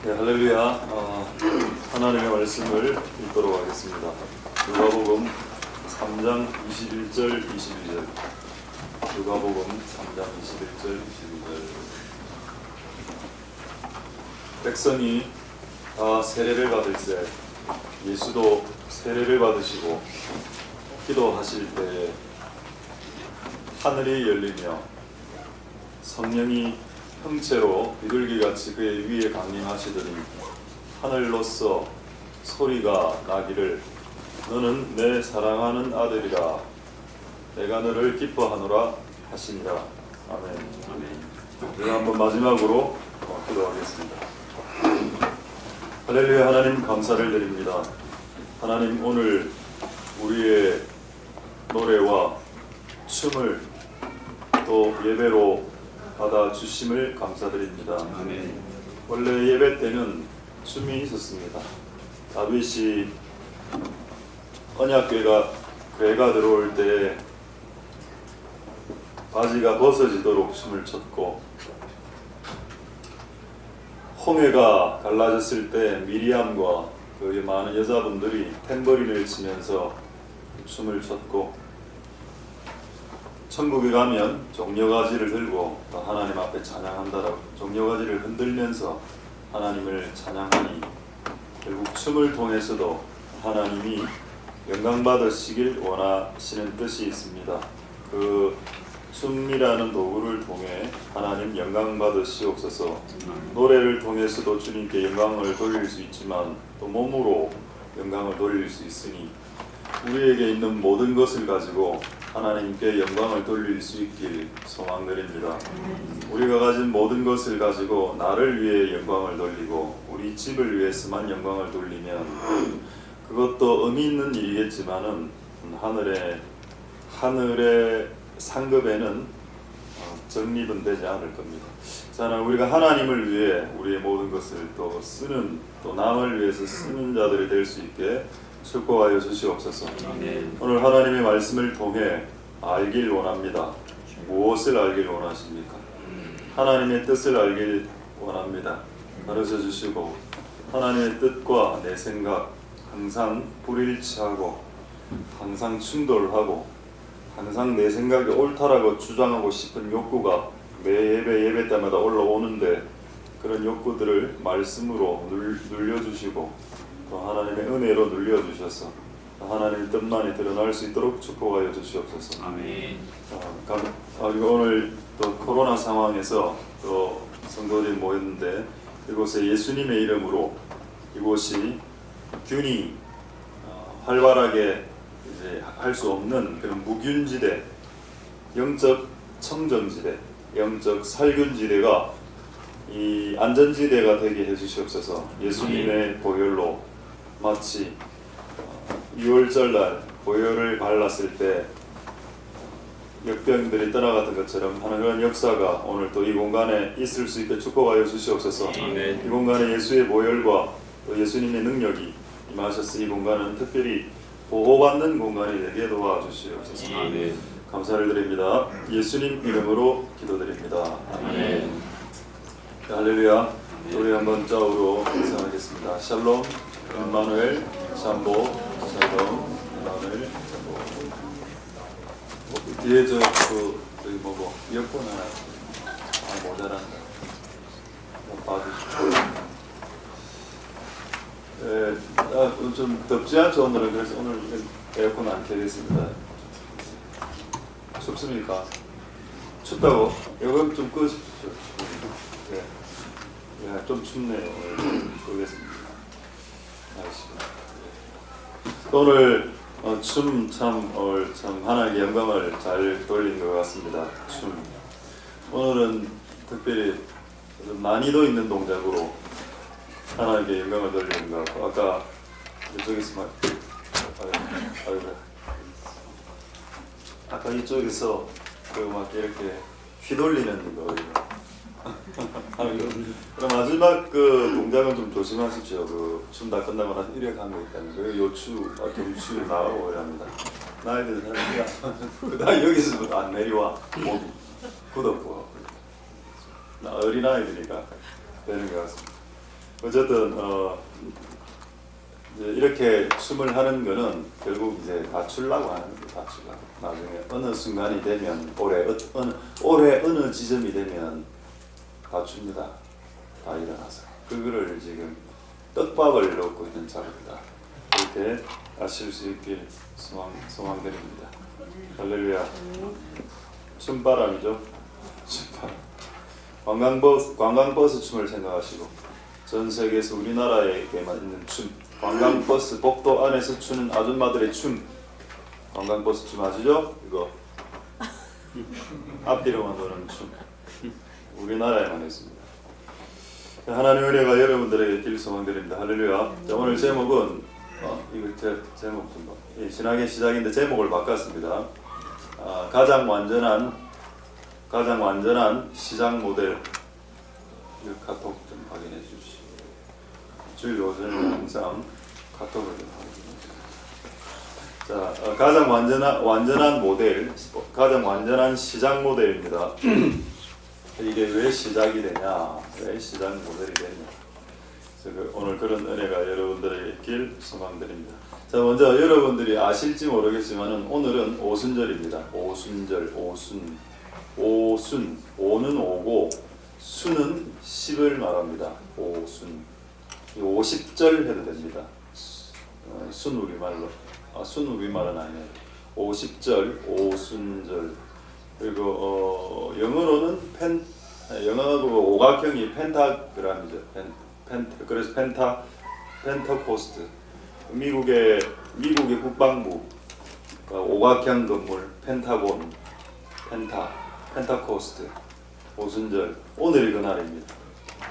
네, 할렐루야. 하나님의 말씀을 읽도록 하겠습니다. 누가복음 3장 21절 22절. 누가복음 3장 21절 22절. 백성이 다 세례를 받을새 예수도 세례를 받으시고 기도하실 때에 하늘이 열리며 성령이 형체로 비둘기같이 그의 위에 강림하시더니 하늘로서 소리가 나기를 너는 내 사랑하는 아들이라 내가 너를 기뻐하노라 하시니라. 아멘. 우리가 한번 마지막으로 기도하겠습니다. 할렐루야. 하나님 감사를 드립니다. 하나님 오늘 우리의 노래와 춤을 또 예배로 받아주심을 감사드립니다. 아멘. 원래 예배 때는 춤이 있었습니다. 다윗이 언약궤가 들어올 때 바지가 벗어지도록 춤을 췄고, 홍해가 갈라졌을 때 미리암과 그 많은 여자분들이 탬버린을 치면서 춤을 췄고, 천국에 가면 종려가지를 들고 하나님 앞에 찬양한다라고 종려가지를 흔들면서 하나님을 찬양하니 결국 춤을 통해서도 하나님이 영광 받으시길 원하시는 뜻이 있습니다. 그 춤이라는 도구를 통해 하나님 영광 받으시옵소서. 노래를 통해서도 주님께 영광을 돌릴 수 있지만 또 몸으로 영광을 돌릴 수 있으니 우리에게 있는 모든 것을 가지고 하나님께 영광을 돌릴 수 있길 소망드립니다. 우리가 가진 모든 것을 가지고 나를 위해 영광을 돌리고 우리 집을 위해서만 영광을 돌리면 그것도 의미 있는 일이겠지만은 하늘의 상급에는 적립은 되지 않을 겁니다. 자, 우리가 하나님을 위해 우리의 모든 것을 또 쓰는, 또 남을 위해서 쓰는 자들이 될 수 있게 축복하여 주시옵소서. 오늘 하나님의 말씀을 통해 알길 원합니다. 무엇을 알길 원하십니까? 하나님의 뜻을 알길 원합니다. 가르쳐 주시고 하나님의 뜻과 내 생각 항상 불일치하고 항상 충돌하고 항상 내 생각이 옳다라고 주장하고 싶은 욕구가 매 예배 때마다 올라오는데 그런 욕구들을 말씀으로 눌려주시고 또 하나님의 은혜로 눌려주셔서 하나님의 뜻만이 드러날 수 있도록 축복하여 주시옵소서. 아멘. 오늘 또 코로나 상황에서 또 성도들이 모였는데 이곳에 예수님의 이름으로 이곳이 균이 활발하게 이제 할 수 없는 그런 무균지대, 영적 청정지대, 영적 살균지대가 이 안전지대가 되게 해주시옵소서. 예수님의 보혈로 마치 6월절날 보혈을 발랐을 때 역병들이 떠나갔던 것처럼 하는 그런 역사가 오늘 또 이 공간에 있을 수 있게 축복하여 주시옵소서. 이 공간에 예수의 보혈과 또 예수님의 능력이 임하셔서 이 공간은 특별히 보호받는 공간이 되게 도와주시옵소서. 감사를 드립니다. 예수님 이름으로 기도드립니다. 아멘. 할렐루야. 우리 한번 좌우로 인사하겠습니다. 샬롬, 임마누엘, 샴보, 샬롬, 임마누엘, 샴보. 뒤에 저기 뭐고 이어폰 하나 모자란다. 봐주시고. 좀 덥지 않죠 오늘은. 그래서 오늘 에어컨 안 켜겠습니다. 춥습니까? 춥다고? 이건 좀 끄십시오. 네, 좀 춥네요. 오늘 끄겠습니다. 오늘 춤 참 하나님의 영광을 잘 돌린 것 같습니다. 춤. 오늘은 특별히 난이도 있는 동작으로 하나님께 영광을 돌리는 것 같고, 아까 이쪽에서 아까 이쪽에서 막 이렇게 휘돌리는 거예요. 그럼 마지막 그 동작은 좀 조심하십시오. 그 춤 다 끝나고 나서 이렇게 한 거 있다는 거예요. 요추, 경추 나가고 이랍니다. 나이들 사는 나 여기서부터 안 내려와. 목이 굳었고 어린아이들이니까 되는 것 같습니다. 어쨌든 이제 이렇게 춤을 하는 거는 결국 이제 다추려고 하는 거예요. 다추려고. 나중에 어느 순간이 되면 올해 어느 지점이 되면 다춥니다. 다 일어나서. 그거를 지금 떡밥을 넣고 있는 작업이다. 이렇게 아실 수 있길 소망드립니다. 할렐루야. 춤바람이죠. 춤바람. 관광버스 춤을 생각하시고 전 세계에서 우리나라에게만 있는 춤. 관광버스 복도 안에서 추는 아줌마들의 춤. 관광버스 춤 아시죠? 이거 앞뒤로만 도는 춤. 우리나라에만 있습니다. 하나님의 은혜가 여러분들에게 있길 소망드립니다. 할렐루야. 자, 오늘 제목은 이거 제목 좀 봐. 신학의 시작인데 제목을 바꿨습니다. 가장 완전한 시장 모델. 이 카톡 좀 확인해 주시고 주일 오전에 항상 카톡을 좀 확인해 주세요. 자, 가장 완전한 모델, 가장 완전한 시장 모델입니다. 이게 왜 시작이 되냐? 왜 시장 모델이 되냐? 오늘 그런 은혜가 여러분들에게 있길 소망드립니다. 자, 먼저 여러분들이 아실지 모르겠지만은 오늘은 오순절입니다. 오순절, 오순, 오는 오고 순은 10을 말합니다. 오순. 50절 해도 됩니다. 순 우리말로. 순 우리말은 아니에요. 50절, 오순절. 그리고 영어로는 영어로 오각형이 펜타그램이죠. 그래서 펜타코스트. 미국의 국방부 오각형 건물 펜타곤, 펜타코스트, 오순절. 오늘이 그날입니다.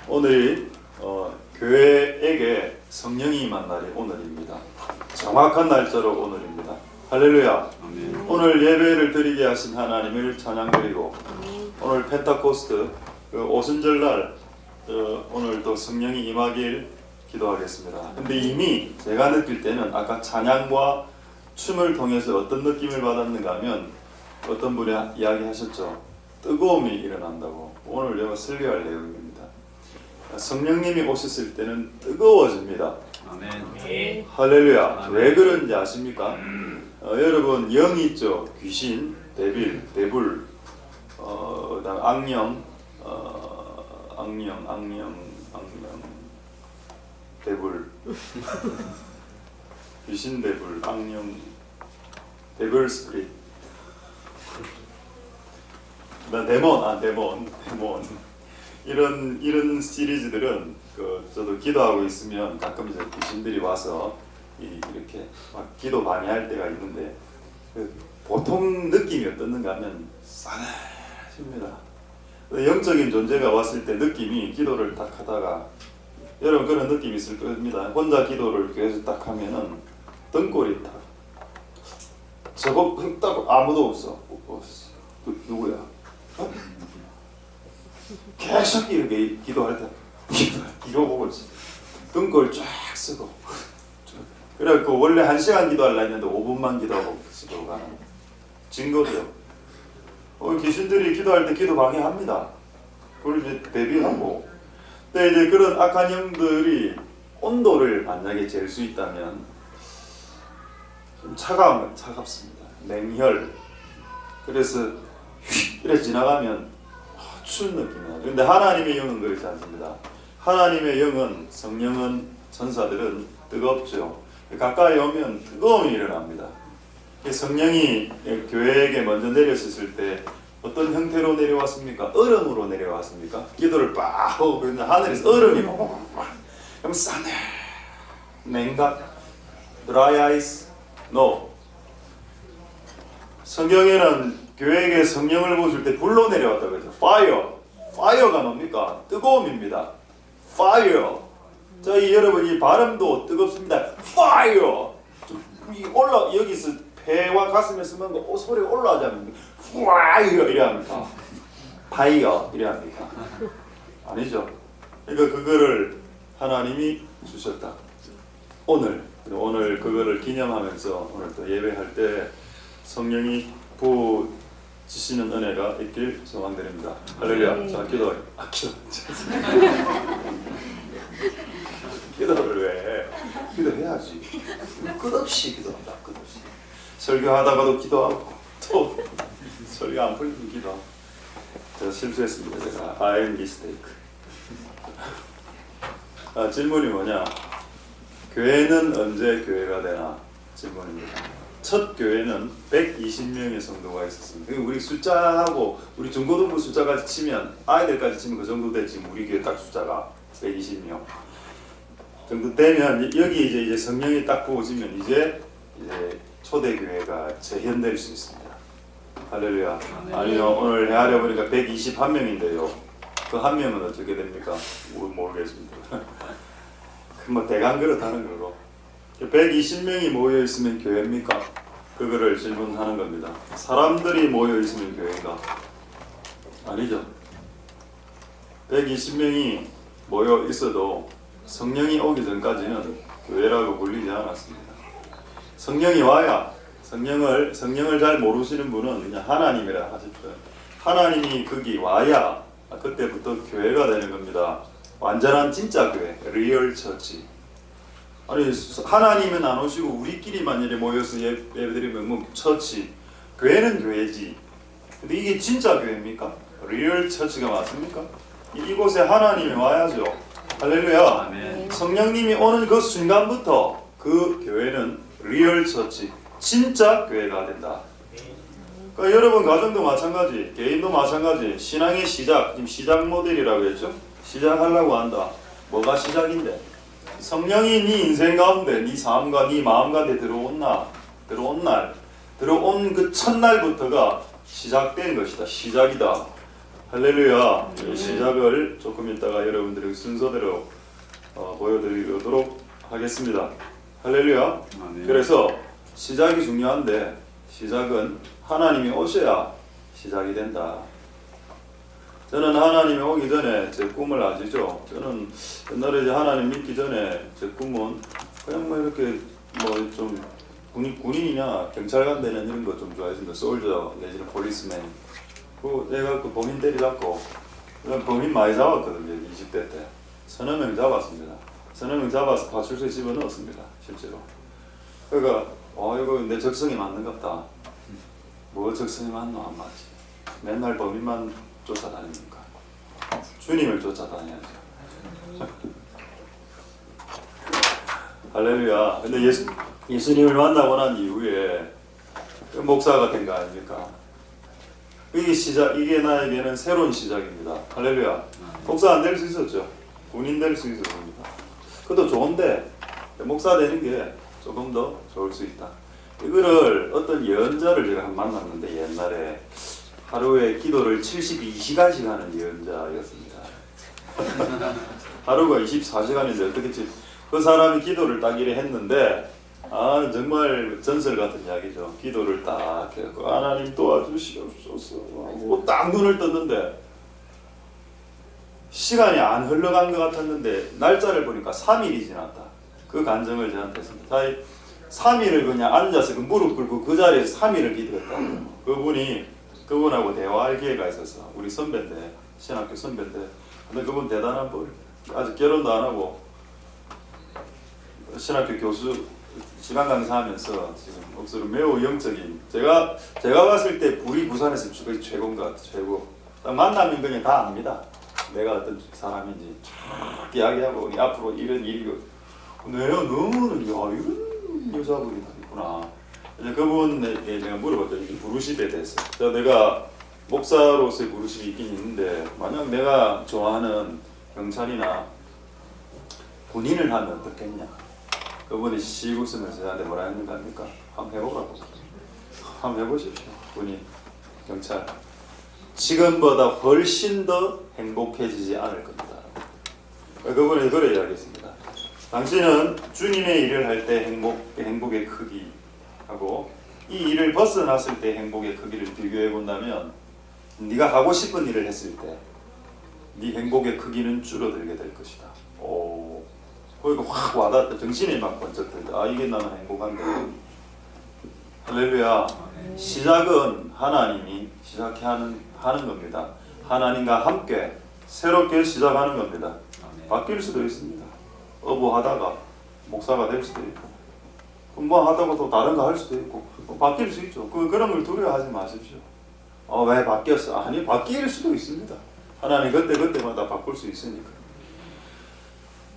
오늘이 교회에게 성령이 임한 날이 오늘입니다. 정확한 날짜로 오늘입니다. 할렐루야. 아멘. 오늘 예배를 드리게 하신 하나님을 찬양드리고 오늘 펜타코스트 오순절날 오늘 또 성령이 임하길 기도하겠습니다. 근데 이미 제가 느낄 때는 아까 찬양과 춤을 통해서 어떤 느낌을 받았는가 하면 어떤 분이 이야기하셨죠. 뜨거움이 일어난다고. 오늘 제가 설교할 내용입니다. 성령님이 오셨을 때는 뜨거워집니다. 아멘. 할렐루야. 아멘. 왜 그런지 아십니까? 여러분 영이 있죠. 귀신, 데불, 그다음 악령, 데불, 귀신, 데불, 악령, 데불 스피릿, 데몬. 이런 시리즈들은 저도 기도하고 있으면 가끔 이제 귀신들이 와서 이렇게 막 기도 많이 할 때가 있는데 보통 느낌이 어떻는가 하면 싸늘해집니다. 영적인 존재가 왔을 때 느낌이 기도를 딱 하다가 여러분 그런 느낌이 있을 겁니다. 혼자 기도를 계속 딱 하면은 등골이 딱 저거 딱 아무도 없어. 누구야? 계속 이렇게 기도할 때 이러고 등골 쫙 쓰고 그래갖고 원래 1시간 기도하려 했는데 5분만 기도하고 집으로 가는 증거죠. 귀신들이 기도할 때 기도 방해합니다. 그걸 이제 대비하고 근데 이제 그런 악한 영들이 온도를 만약에 잴 수 있다면 좀 차갑습니다. 냉혈. 그래서 휙 이렇게 지나가면 추운 느낌이야. 근데 하나님의 영은 그렇지 않습니다. 하나님의 영은 성령은 천사들은 뜨겁죠. 가까이 오면 뜨거움이 일어납니다. 성령이 교회에게 먼저 내려섰을 때 어떤 형태로 내려왔습니까? 얼음으로 내려왔습니까? 기도를 빡 하고 하늘에서 얼음이 그럼 싸네 냉각 dry ice no. 성경에는 교회에게 성령을 부어줄 때 불로 내려왔다고 했죠. fire가 뭡니까? 뜨거움입니다. fire. 저희 여러분 이 발음도 뜨겁습니다. fire. 여기서 폐와 가슴에 쓰면 소리가 올라가지 않습니까? fire 이래 합니까? fire 이래 합니까? 아니죠. 그러니까 그거를 하나님이 주셨다. 오늘 그거를 기념하면서 오늘 또 예배할 때 성령이 부어주시는 은혜가 있길 소망드립니다. 할렐루야. 자, 기도. 기도해야지. 끝없이 기도한다. 끝없이. 설교하다가도 기도하고 또 설교 안 풀리면 기도하고. 제가 실수했습니다. 제가 I am mistake. 질문이 뭐냐? 교회는 언제 교회가 되나? 질문입니다. 첫 교회는 120명의 성도가 있었습니다. 우리 숫자하고 우리 중고등부 숫자까지 치면 아이들까지 치면 그 정도 되지. 우리 교회 딱 숫자가 120명 정도 되면 여기 이제 성령이 딱 부어지면 이제 초대 교회가 재현될 수 있습니다. 할렐루야. 아니요, 오늘 헤아려 보니까 121명인데요. 그 한 명은 어떻게 됩니까? 모르겠습니다. 뭐 대강 그렇다는 거고. 120명이 모여 있으면 교회입니까? 그거를 질문하는 겁니다. 사람들이 모여 있으면 교회인가? 아니죠. 120명이 모여 있어도 성령이 오기 전까지는 교회라고 불리지 않았습니다. 성령이 와야 성령을 잘 모르시는 분은 그냥 하나님이라 하십시오. 하나님이 거기 와야 그때부터 교회가 되는 겁니다. 완전한 진짜 교회, 리얼 처치. 아니 하나님은 안 오시고 우리끼리만 이렇게 모여서 예배드리면 뭐 처치, 교회는 교회지. 근데 이게 진짜 교회입니까? 리얼 처치가 맞습니까? 이곳에 하나님이 와야죠. 할렐루야. 아멘. 성령님이 오는 그 순간부터 그 교회는 리얼 처치, 진짜 교회가 된다. 그러니까 여러분 가정도 마찬가지, 개인도 마찬가지, 신앙의 시작, 지금 시작 모델이라고 했죠? 시작하려고 한다. 뭐가 시작인데? 성령이 네 인생 가운데, 네 삶과 네 마음 가운데 들어온 그 첫날부터가 시작된 것이다. 시작이다. 할렐루야. 이 시작을 조금 있다가 여러분들에게 순서대로 보여드리도록 하겠습니다. 할렐루야. 그래서 시작이 중요한데 시작은 하나님이 오셔야 시작이 된다. 저는 하나님이 오기 전에 제 꿈을 아시죠? 저는 옛날에 하나님 믿기 전에 제 꿈은 그냥 뭐 이렇게 뭐 좀 군인이냐 경찰관 되는 이런 거 좀 좋아했습니다. 솔저 내지는 폴리스맨. 내가 그 범인 때리잡고 범인 많이 잡았거든요. 20대 때 서너 명 잡았습니다. 서너 명 잡아서 파출소에 집어넣었습니다. 실제로. 그러니까 이거 내 적성에 맞는갑다. 뭐 적성에 맞노 안 맞지. 맨날 범인만 쫓아다닙니까? 주님을 쫓아다녀야죠. 할렐루야. 근데 예수님을 만나고 난 이후에 목사가 된 거 아닙니까? 이게 나에게는 새로운 시작입니다. 할렐루야. 목사 안 될 수 있었죠. 군인 될 수 있었습니다. 그것도 좋은데 목사 되는 게 조금 더 좋을 수 있다. 이거를 어떤 예언자를 제가 만났는데 옛날에 하루에 기도를 72시간씩 하는 예언자였습니다. 하루가 24시간인데 어떻게 그 사람이 기도를 딱 이래 했는데 정말 전설 같은 이야기죠. 기도를 딱 해서 하나님 도와주시옵소서 하고 딱 눈을 떴는데 시간이 안 흘러간 것 같았는데 날짜를 보니까 3일이 지났다. 그 간증을 저한테 했습니다. 3일을 그냥 앉아서 그 무릎 꿇고 그 자리에서 3일을 기도했다. 그분하고 대화할 기회가 있어서 우리 선배인데 신학교 선배인데 근데 그분 대단한 분 아직 결혼도 안 하고 신학교 교수 시간 강사하면서 지금 목소리 매우 영적인 제가 봤을 때 우리 부산에서 최고인 것 같아요. 최고. 딱 만나면 그냥 다 압니다. 내가 어떤 사람인지 쫙 이야기하고 앞으로 이런 일이고 내가 너무는 이런 여자분이 다 있구나. 이제 그분에게 내가 물어봤더니 부르심에 대해서 내가 목사로서의 부르심이 있긴 있는데 만약 내가 좋아하는 경찰이나 군인을 하면 어떻겠냐. 그분이 씩 웃으면서 저한테 뭐라 했는가 합니까? 한번 해보라고. 한번 해보십시오. 군인, 경찰. 지금보다 훨씬 더 행복해지지 않을 겁니다. 그분이 그래 이야기했습니다. 당신은 주님의 일을 할 때 행복의 크기하고 이 일을 벗어났을 때 행복의 크기를 비교해 본다면 네가 하고 싶은 일을 했을 때 네 행복의 크기는 줄어들게 될 것이다. 그러니까 확 와닿다. 정신이 막 번쩍 들다. 이게 나는 행복한데. 할렐루야. 시작은 하나님이 시작해 하는 겁니다. 하나님과 함께 새롭게 시작하는 겁니다. 바뀔 수도 있습니다. 어부하다가 목사가 될 수도 있고, 뭐 하다가 또 다른 거 할 수도 있고, 바뀔 수 있죠. 그런 걸 두려워하지 마십시오. 왜 바뀌었어? 아니, 바뀔 수도 있습니다. 하나님 그때마다 바꿀 수 있으니까.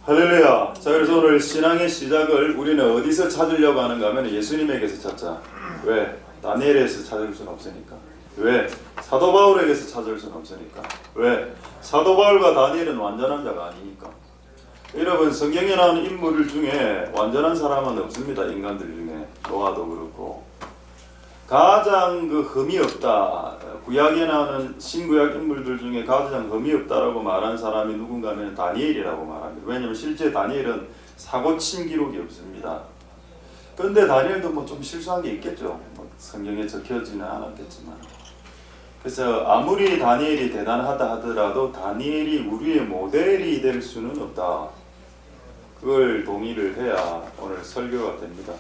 할렐루야. 자, 그래서 오늘 신앙의 시작을 우리는 어디서 찾으려고 하는가 하면 예수님에게서 찾자. 왜? 다니엘에서 찾을 수는 없으니까. 왜? 사도 바울에게서 찾을 수는 없으니까. 왜? 사도 바울과 다니엘은 완전한 자가 아니니까. 여러분, 성경에 나오는 인물 중에 완전한 사람은 없습니다. 인간들 중에. 노아도 그렇고. 가장 흠이 없다. 구약에 나오는 신구약 인물들 중에 가장 흠이 없다라고 말한 사람이 누군가 하면 다니엘이라고 말합니다. 왜냐하면 실제 다니엘은 사고 친 기록이 없습니다. 그런데 다니엘도 뭐 좀 실수한 게 있겠죠. 성경에 적혀지는 않았겠지만. 그래서 아무리 다니엘이 대단하다 하더라도 다니엘이 우리의 모델이 될 수는 없다. 그걸 동의를 해야 오늘 설교가 됩니다.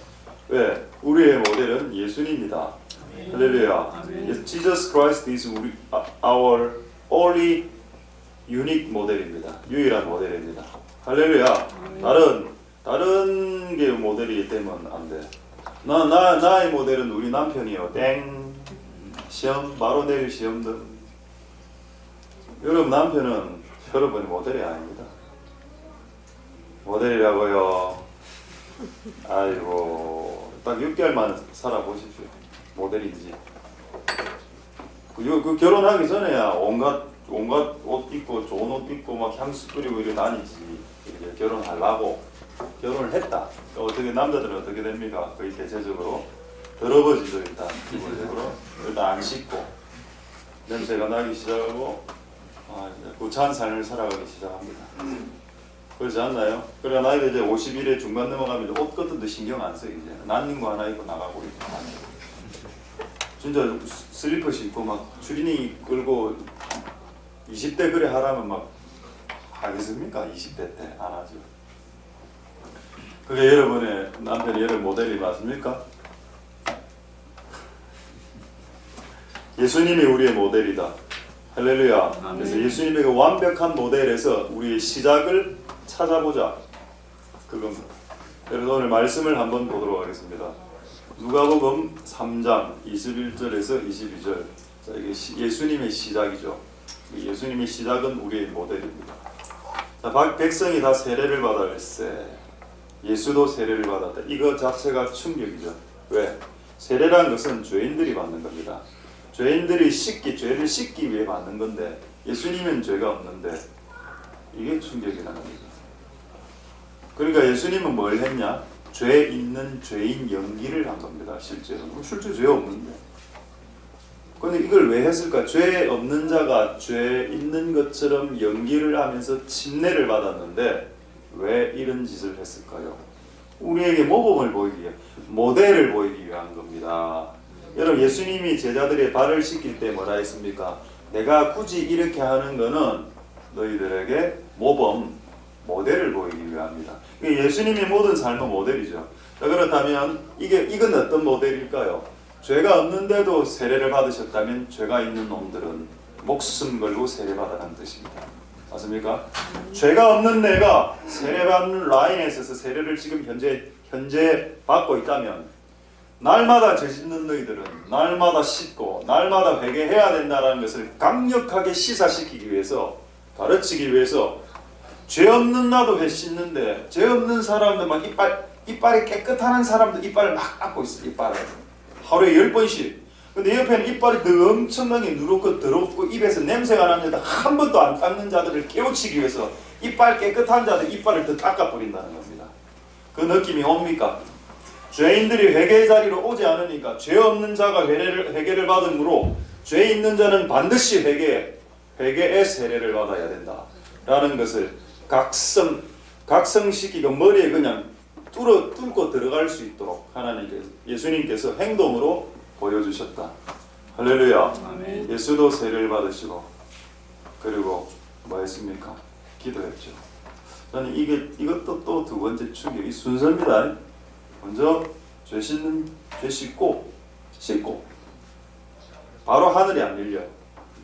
왜? 우리의 모델은 예수님이다. 할렐루야. Jesus Christ is our only unique 모델입니다. 유일한 모델입니다. 할렐루야. 다른 게 모델이 되면 안 돼. 나의 모델은 우리 남편이요. 땡. 시험 바로 내릴 시험들. 여러분 남편은 여러분의 모델이 아닙니다. 모델이라고요. 아이고, 딱 6개월만 살아보십시오. 모델인지. 그 결혼하기 전에야 온갖 옷 입고 좋은 옷 입고 막 향수 뿌리고 이래 다니지. 이렇게 결혼하려고 결혼을 했다. 어떻게 남자들은 어떻게 됩니까? 거의 대체적으로 더러워지죠. 일단 기본적으로 일단 안 씻고 냄새가 나기 시작하고 구차한 삶을 살아가기 시작합니다. 그렇지 않나요? 그러나 나이도 이제 51에 중반 넘어가면 옷 같은 데 신경 안 써. 이제 난닝 거 하나 입고 나가고 있고 진짜 슬리퍼 신고 막 추리닝 끌고 20대 그래 하라면 막 하겠습니까? 20대 때 안 하죠. 그게 여러분의 남편이 여러분 모델이 맞습니까? 예수님이 우리의 모델이다. 할렐루야. 그래서 예수님의 그 완벽한 모델에서 우리의 시작을 찾아보자. 그겁니다. 그래서 오늘 말씀을 한번 보도록 하겠습니다. 누가복음 3장 21절에서 22절. 자, 이게 예수님의 시작이죠. 예수님의 시작은 우리의 모델입니다. 자, 백성이 다 세례를 받았을세. 예수도 세례를 받았다. 이거 자체가 충격이죠. 왜? 세례라는 것은 죄인들이 받는 겁니다. 죄인들이 죄를 씻기 위해 받는 건데 예수님은 죄가 없는데 이게 충격이라는 겁니다. 그러니까 예수님은 뭘 했냐? 죄 있는 죄인 연기를 한 겁니다. 실제로. 실제 죄 없는데. 그런데 이걸 왜 했을까? 죄 없는 자가 죄 있는 것처럼 연기를 하면서 침례를 받았는데 왜 이런 짓을 했을까요? 우리에게 모범을 보이기 위해, 모델을 보이기 위한 겁니다. 여러분, 예수님이 제자들의 발을 씻길 때 뭐라 했습니까? 내가 굳이 이렇게 하는 거는 너희들에게 모델을 보이기 위함이다. 예수님의 모든 삶은 모델이죠. 자, 그렇다면 이건 어떤 모델일까요? 죄가 없는데도 세례를 받으셨다면 죄가 있는 놈들은 목숨 걸고 세례받아라는 뜻입니다. 맞습니까? 죄가 없는 내가 세례받는 라인에 있어서 세례를 지금 현재 받고 있다면 날마다 죄 짓는 너희들은 날마다 씻고 날마다 회개해야 된다는 것을 강력하게 시사시키기 위해서, 가르치기 위해서 죄 없는 나도 회 씻는데 죄 없는 사람들 막 이빨이 깨끗한 사람들 이빨을 막 닦고 있어. 이빨을 하루에 10번씩. 근데 옆에는 이빨이 더 엄청나게 누렇고 더럽고 입에서 냄새가 나는데 한 번도 안 닦는 자들을 깨우치기 위해서 이빨 깨끗한 자들 이빨을 더 닦아버린다는 겁니다. 그 느낌이 옵니까? 죄인들이 회개의 자리로 오지 않으니까 죄 없는 자가 회개를 받음으로 죄 있는 자는 반드시 회개의 세례를 받아야 된다 라는 것을 각성시키고 머리에 그냥 뚫고 들어갈 수 있도록 예수님께서 행동으로 보여주셨다. 할렐루야. 아멘. 예수도 세례를 받으시고 그리고 뭐 했습니까? 기도했죠. 저는 이것도 또 두 번째 충격이 순서입니다. 먼저 죄 씻고 바로 하늘이 안 열려.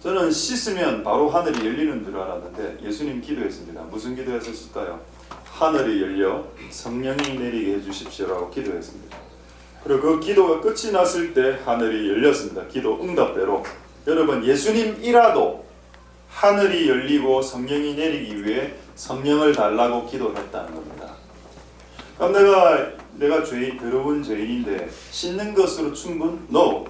저는 씻으면 바로 하늘이 열리는 줄 알았는데 예수님 기도했습니다. 무슨 기도했을까요? 하늘이 열려 성령이 내리게 해주십시오라고 기도했습니다. 그리고 그 기도가 끝이 났을 때 하늘이 열렸습니다. 기도 응답대로. 여러분, 예수님이라도 하늘이 열리고 성령이 내리기 위해 성령을 달라고 기도했다는 겁니다. 그럼 내가 더러운 죄인인데 씻는 것으로 충분? No.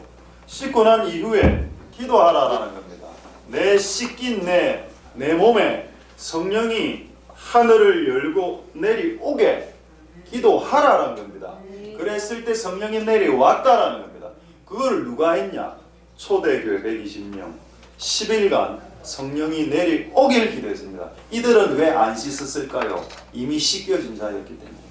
씻고 난 이후에 기도하라라는 겁니다. 내 씻긴 내 몸에 성령이 하늘을 열고 내리오게 기도하라라는 겁니다. 그랬을 때 성령이 내려왔다라는 겁니다. 그걸 누가 했냐? 초대교회 120명 10일간 성령이 내려오길 기도했습니다. 이들은 왜 안 씻었을까요? 이미 씻겨진 자였기 때문입니다.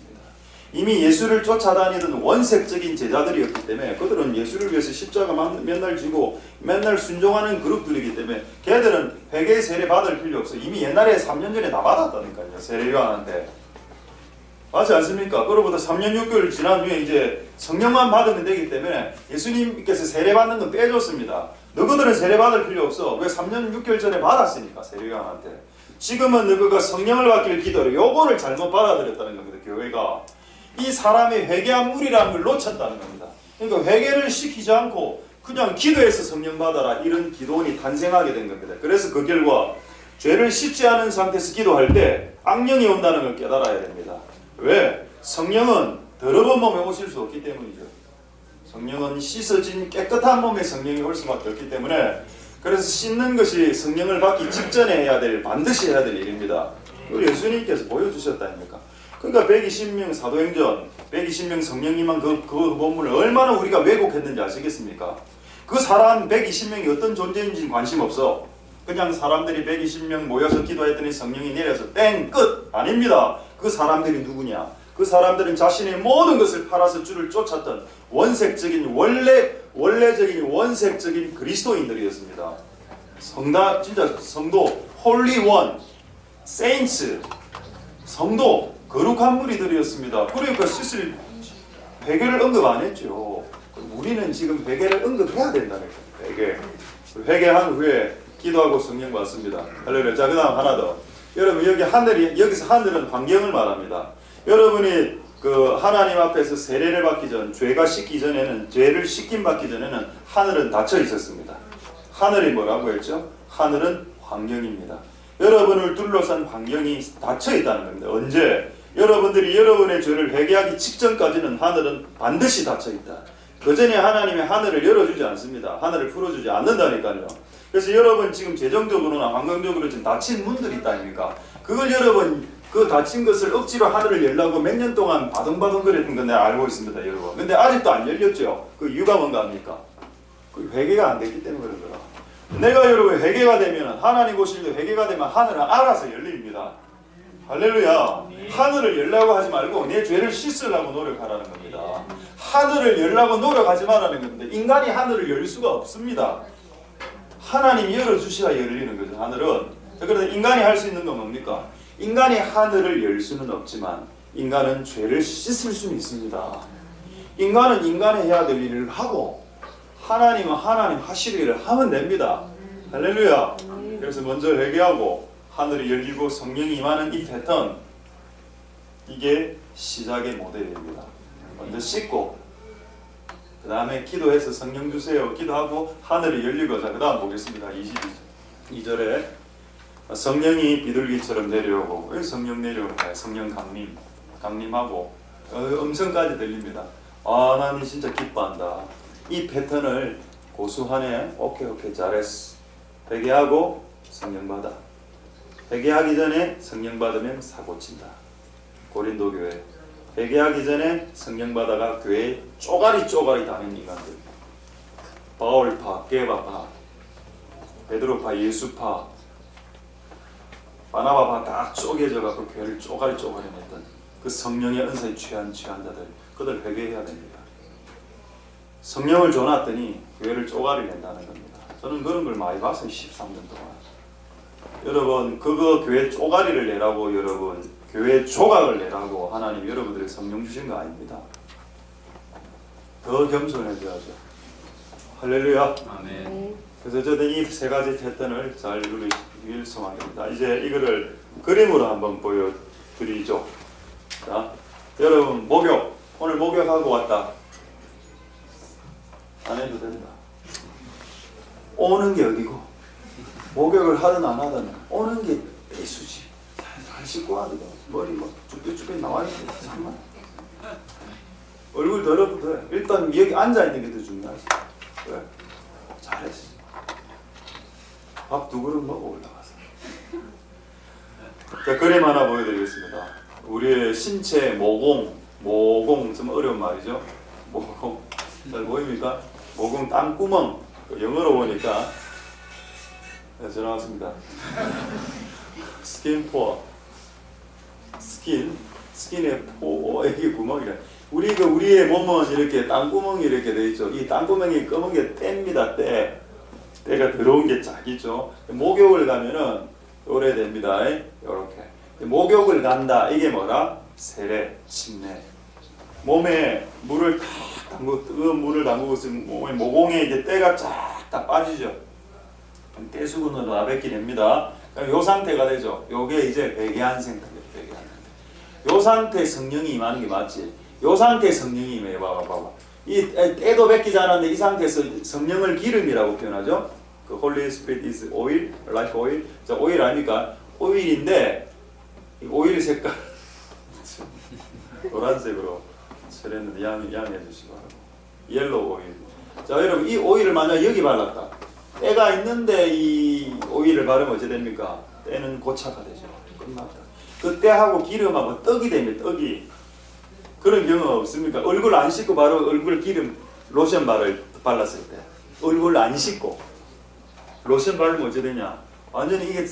이미 예수를 쫓아다니던 원색적인 제자들이었기 때문에, 그들은 예수를 위해서 십자가 맨날 지고 맨날 순종하는 그룹들이기 때문에 걔들은 회개 세례 받을 필요 없어. 이미 옛날에 3년 전에 다 받았다니까요. 세례요한한테. 맞지 않습니까? 그로부터 3년 6개월 지난 후에 이제 성령만 받으면 되기 때문에 예수님께서 세례 받는 건 빼줬습니다. 너희들은 세례 받을 필요 없어. 왜 3년 6개월 전에 받았으니까, 세례요한한테. 지금은 너희가 성령을 받기를 기도해. 요거를 잘못 받아들였다는 겁니다. 교회가 이 사람이 회개한 물이라는 걸 놓쳤다는 겁니다. 그러니까 회개를 시키지 않고 그냥 기도해서 성령 받아라, 이런 기도원이 탄생하게 된 겁니다. 그래서 그 결과 죄를 씻지 않은 상태에서 기도할 때 악령이 온다는 걸 깨달아야 됩니다. 왜? 성령은 더러운 몸에 오실 수 없기 때문이죠. 성령은 씻어진 깨끗한 몸에 성령이 올 수밖에 없기 때문에, 그래서 씻는 것이 성령을 받기 직전에 반드시 해야 될 일입니다. 그걸 예수님께서 보여주셨다 아닙니까? 그러니까 120명 사도행전 120명 성령 임한 그 본문을 얼마나 우리가 왜곡했는지 아시겠습니까? 그 사람 120명이 어떤 존재인지 관심 없어. 그냥 사람들이 120명 모여서 기도했더니 성령이 내려서 땡! 끝! 아닙니다. 그 사람들이 누구냐? 그 사람들은 자신의 모든 것을 팔아서 주를 쫓았던 원색적인 원래적인 원색적인 그리스도인들이었습니다. 진짜 성도, 홀리 원, 세인츠, 성도, 거룩한 무리들이었습니다. 그러니까 씻을 회개를 언급 안 했죠. 우리는 지금 회개를 언급해야 된다는 거예요. 회개한 후에 기도하고 성령 받습니다. 할렐루야. 자, 그다음 하나 더. 여러분, 여기서 하늘은 환경을 말합니다. 여러분이 그 하나님 앞에서 세례를 받기 전, 죄를 씻김 받기 전에는 하늘은 닫혀 있었습니다. 하늘이 뭐라고 했죠? 하늘은 환경입니다. 여러분을 둘러싼 환경이 닫혀 있다는 겁니다. 언제? 여러분들이 여러분의 죄를 회개하기 직전까지는 하늘은 반드시 닫혀 있다. 그 전에 하나님의 하늘을 열어주지 않습니다. 하늘을 풀어주지 않는다니까요. 그래서 여러분 지금 재정적으로나 환경적으로 지금 닫힌 문들이 있다 아닙니까? 그걸 여러분 그 닫힌 것을 억지로 하늘을 열라고 몇 년 동안 바둥바둥 거렸던 건 내가 알고 있습니다, 여러분. 근데 아직도 안 열렸죠. 그 이유가 뭔가 합니까? 그 회개가 안 됐기 때문에 그런 거라. 내가 여러분 회개가 되면, 하나님 오실 때 회개가 되면 하늘은 알아서 열립니다. 할렐루야. 하늘을 열라고 하지 말고 내 죄를 씻으려고 노력하라는 겁니다. 하늘을 열라고 노력하지 말라는 겁니다. 인간이 하늘을 열 수가 없습니다. 하나님이 열어주셔야 열리는 거죠, 하늘은. 그런데 인간이 할 수 있는 건 뭡니까? 인간이 하늘을 열 수는 없지만 인간은 죄를 씻을 수는 있습니다. 인간은 인간이 해야 될 일을 하고 하나님은 하나님 하실 일을 하면 됩니다. 할렐루야. 그래서 먼저 회개하고 하늘이 열리고 성령이 임하는 이 패턴, 이게 시작의 모델입니다. 먼저 씻고 그 다음에 기도해서 성령 주세요 기도하고 하늘이 열리고, 자, 그 다음 보겠습니다. 22절에 성령이 비둘기처럼 내려오고, 왜 성령 내려오는 거예요? 성령 강림하고 음성까지 들립니다. 아, 나는 진짜 기뻐한다. 이 패턴을 고수하네. 오케이 잘했어. 회개하고 성령 받아. 회개하기 전에 성령 받으면 사고 친다. 고린도 교회 회개하기 전에 성령 받아가 교회에 쪼가리 다닌 인간들, 바울파, 게바파, 베드로파, 예수파, 바나바파 다 쪼개져갖고 교회를 쪼가리 냈던 그 성령의 은사에 취한 자들, 그들 회개해야 됩니다. 성령을 줘놨더니 교회를 쪼가리 낸다는 겁니다. 저는 그런 걸 많이 봤어요. 13년 동안. 여러분, 그거 교회 쪼가리를 내라고, 여러분 교회 조각을 내라고 하나님 여러분들에게 성령 주신 거 아닙니다. 더 겸손해져야죠. 할렐루야. 아멘. 그래서 저는 이 세 가지 패턴을 잘 일성하게 됩니다. 이제 이거를 그림으로 한번 보여드리죠. 자, 여러분 목욕 오늘 목욕하고 왔다. 안 해도 된다. 오는 게 어디고 목욕을 하든 안 하든 오는 게 배수지. 잘 씻고 와도 머리 막 쭈뼛쭈뼛 나와 있는 게 정말 얼굴 더러워도 돼. 일단 여기 앉아 있는 게 더 중요하지. 왜? 잘했어. 밥 2그릇 먹고 올라가서. 자, 그림 하나 보여드리겠습니다. 우리의 신체 모공 좀 어려운 말이죠. 모공 잘 보입니까? 모공 땅구멍. 영어로 보니까 저 나왔습니다. 스킨 포어. 스킨의 포 이게 구멍이래. 우리의 몸은 이렇게 땅구멍이 이렇게 돼 있죠. 이 땅구멍이 검은 게 때입니다. 때가 들어온 게 짝이죠. 목욕을 가면은 오래됩니다. 이렇게 목욕을 간다. 이게 뭐라? 세례, 침례. 몸에 물을 탁 담고 뜨거운 물을 담그고 있으면 몸에 모공에 이제 때가 쫙 다 빠지죠. 때수건으로 나뱉기 됩니다. 요 상태가 되죠. 요게 이제 배개한 상태입니다. 배개한 상태. 요 상태 성령이 임하는 게 맞지. 요 상태 성령이 임해. 봐봐. 이 때도 뱉기지 않았는데 이 상태에서 성령을 기름이라고 표현하죠. 그 Holy Spirit is oil, like oil. 자, 오일 아닙니까? 오일인데 이 오일 색깔 노란색으로 칠했는데 양해해 주시기 바랍니다. 옐로우 오일. 자, 여러분 이 오일을 만약 여기 발랐다. 때가 있는데 이 오일을 바르면 어찌 됩니까? 때는 고착화 되죠. 끝났다. 그 때하고 기름하고 떡이 됩니다. 떡이. 그런 경우 없습니까? 얼굴 안 씻고 바로 얼굴 기름 로션 발랐을 때 얼굴 안 씻고 로션 바르면 어찌 되냐? 완전히 이게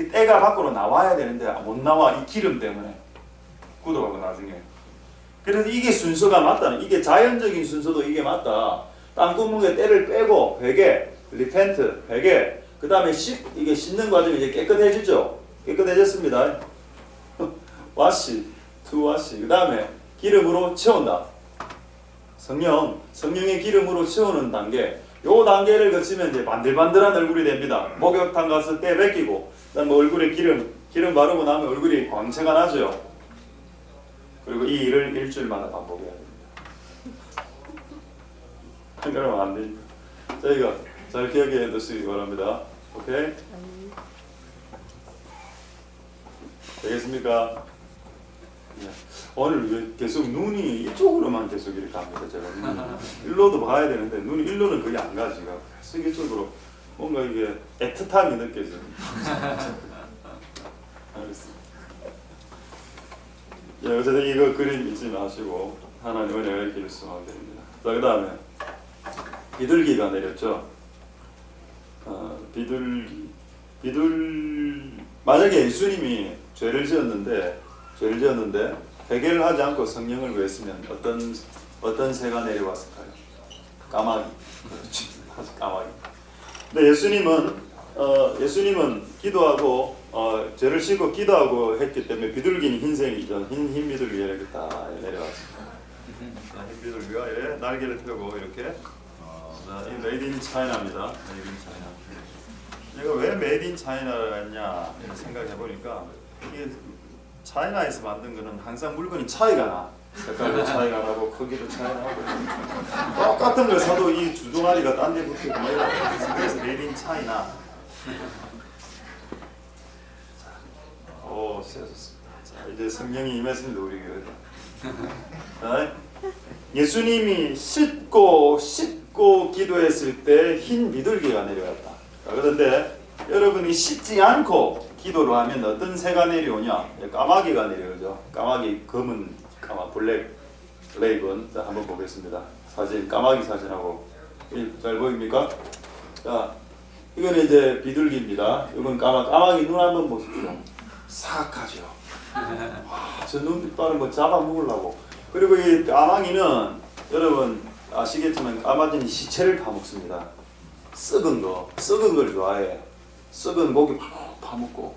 때가 밖으로 나와야 되는데 못 나와. 이 기름 때문에 굳어가고 나중에. 그래서 이게 순서가 맞다는. 이게 자연적인 순서도 이게 맞다. 땅구멍에 때를 빼고 베개, 리펜트, 베개. 그 다음에 이게 씻는 과정이 이제 깨끗해지죠. 깨끗해졌습니다. 와시, 투와시. 그 다음에 기름으로 채운다. 성령의 기름으로 채우는 단계. 요 단계를 거치면 이제 반들반들한 얼굴이 됩니다. 목욕탕 가서 때 벗기고, 그다음에 얼굴에 기름 바르고 나면 얼굴이 광채가 나죠. 그리고 이 일을 일주일마다 반복해야 됩니다. 그러면 안 됩니다. 저희가 잘 기억해 두시기 바랍니다. 오케이? 되겠습니까? 네. 오늘 왜 계속 눈이 이쪽으로만 계속 이렇게 갑니다. 제가 일로도 봐야 되는데 눈이 일로는 거의 안 가지. 계속 이쪽으로 뭔가 이게 애틋함이 느껴져요. 알겠습니다. 예, 어쨌든 이거 그림 잊지 마시고 하나님 은혜를 기르시면 됩니다. 자, 그 다음에 비둘기가 내렸죠. 만약에 예수님이 죄를 지었는데 회개를 하지 않고 성령을 구했으면 어떤 새가 내려왔을까요? 까마귀. 그렇지. 까마귀. 근데 예수님은 기도하고 죄를 씻고 기도하고 했기 때문에 비둘기는 흰색이죠. 흰 비둘기가 이렇게 다 내려왔습니다. 흰 비둘기가 날개를 펴고 이렇게. 이 메이드 인 차이나입니다. 메이드 인 차이나. 내가 왜 메이드 인 차이나를 했냐 생각해 보니까 이게 차이나에서 만든 거는 항상 물건이 차이가 나. 색깔도 차이가 나고 크기도 차이가 나고 똑같은 걸 사도 이 주둥아리가 딴 데 붙고 그래서 메이드 인 차이나. 오, 쓰여졌습니다. 자, 이제 성령이 임했습니다. 우리 교회도. 자, 예수님이 씻고 기도했을 때 흰 비둘기가 내려왔다. 자, 그런데 여러분이 씻지 않고 기도를 하면 어떤 새가 내려오냐? 까마귀가 내려오죠. 까마귀 검은 블랙 레이븐. 자, 한번 보겠습니다. 사진, 까마귀 사진하고 잘 보입니까? 자, 이거는 이제 비둘기입니다. 이건 까마귀 눈 한번 보십시오. 사악하죠. 저 눈빛발은 뭐 잡아먹으려고. 그리고 이 까마귀는 여러분 아시겠지만 까마귀는 시체를 파먹습니다. 썩은 걸 좋아해. 썩은 고기 팍 파먹고.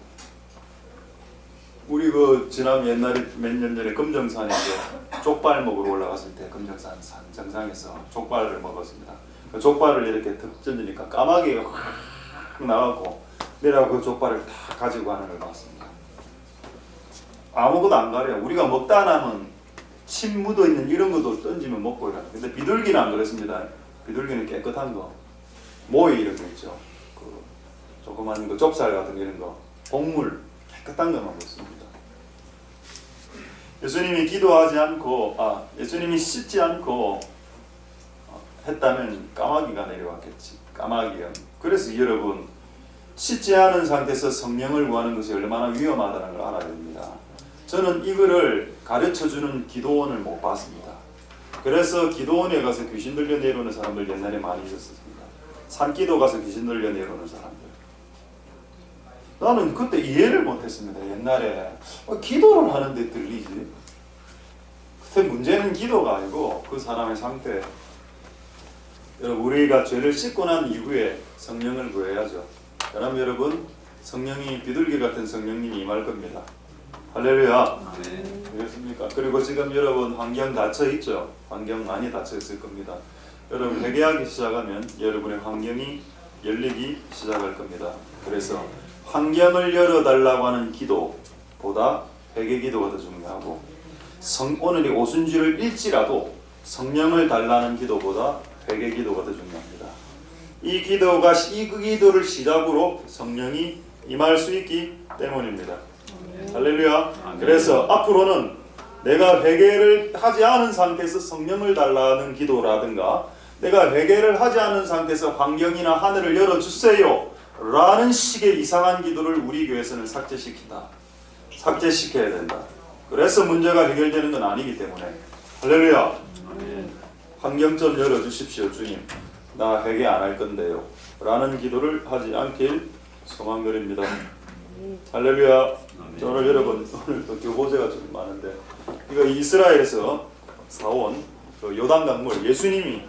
우리 지난 옛날에 몇 년 전에 금정산에 족발 먹으러 올라갔을 때 금정산 정상에서 족발을 먹었습니다. 그 족발을 이렇게 턱 던지니까 까마귀가 확 나가고 내려가고 그 족발을 다 가지고 가는 걸 봤습니다. 아무것도 안 가려요. 우리가 먹다 남은 침 묻어있는 이런 것도 던지면 먹고 이래요. 근데 비둘기는 안 그렇습니다. 비둘기는 깨끗한 거, 모이 이런 거 있죠. 그 조그만 거, 좁쌀 같은 거 이런 거, 곡물 깨끗한 것만 먹습니다. 예수님이 기도하지 않고, 예수님이 씻지 않고 했다면 까마귀가 내려왔겠지. 까마귀가. 그래서 여러분, 씻지 않은 상태에서 성령을 구하는 것이 얼마나 위험하다는 걸 알아야 됩니다. 저는 이거를 가르쳐주는 기도원을 못 봤습니다. 그래서 기도원에 가서 귀신 들려 내려오는 사람들 옛날에 많이 있었습니다. 산기도 가서 귀신 들려 내려오는 사람들. 나는 그때 이해를 못했습니다. 옛날에 기도를 하는데 들리지? 그때 문제는 기도가 아니고 그 사람의 상태. 여러분, 우리가 죄를 씻고 난 이후에 성령을 구해야죠. 그럼 여러분, 성령이 비둘기 같은 성령님이 임할 겁니다. 할렐루야. 네. 그렇습니까? 그리고 지금 여러분 환경 닫혀 있죠. 환경 많이 닫혀 있을 겁니다. 여러분 회개하기 시작하면 여러분의 환경이 열리기 시작할 겁니다. 그래서 환경을 열어달라고 하는 기도보다 회개 기도가 더 중요하고, 오늘이 오순절을 일지라도 성령을 달라는 기도보다 회개 기도가 더 중요합니다. 이 기도를 시작으로 성령이 임할 수 있기 때문입니다. 할렐루야. 그래서 앞으로는 내가 회개를 하지 않은 상태에서 성령을 달라는 기도라든가, 내가 회개를 하지 않은 상태에서 환경이나 하늘을 열어주세요 라는 식의 이상한 기도를 우리 교회에서는 삭제시켜야 된다. 그래서 문제가 해결되는 건 아니기 때문에. 할렐루야. 환경 좀 열어주십시오 주님, 나 회개 안 할 건데요 라는 기도를 하지 않길 소망드립니다. 할렐루야. 오늘 여러분, 오늘 또 교보제가 좀 많은데, 이거 이스라엘에서 사온 그 요단강물, 예수님이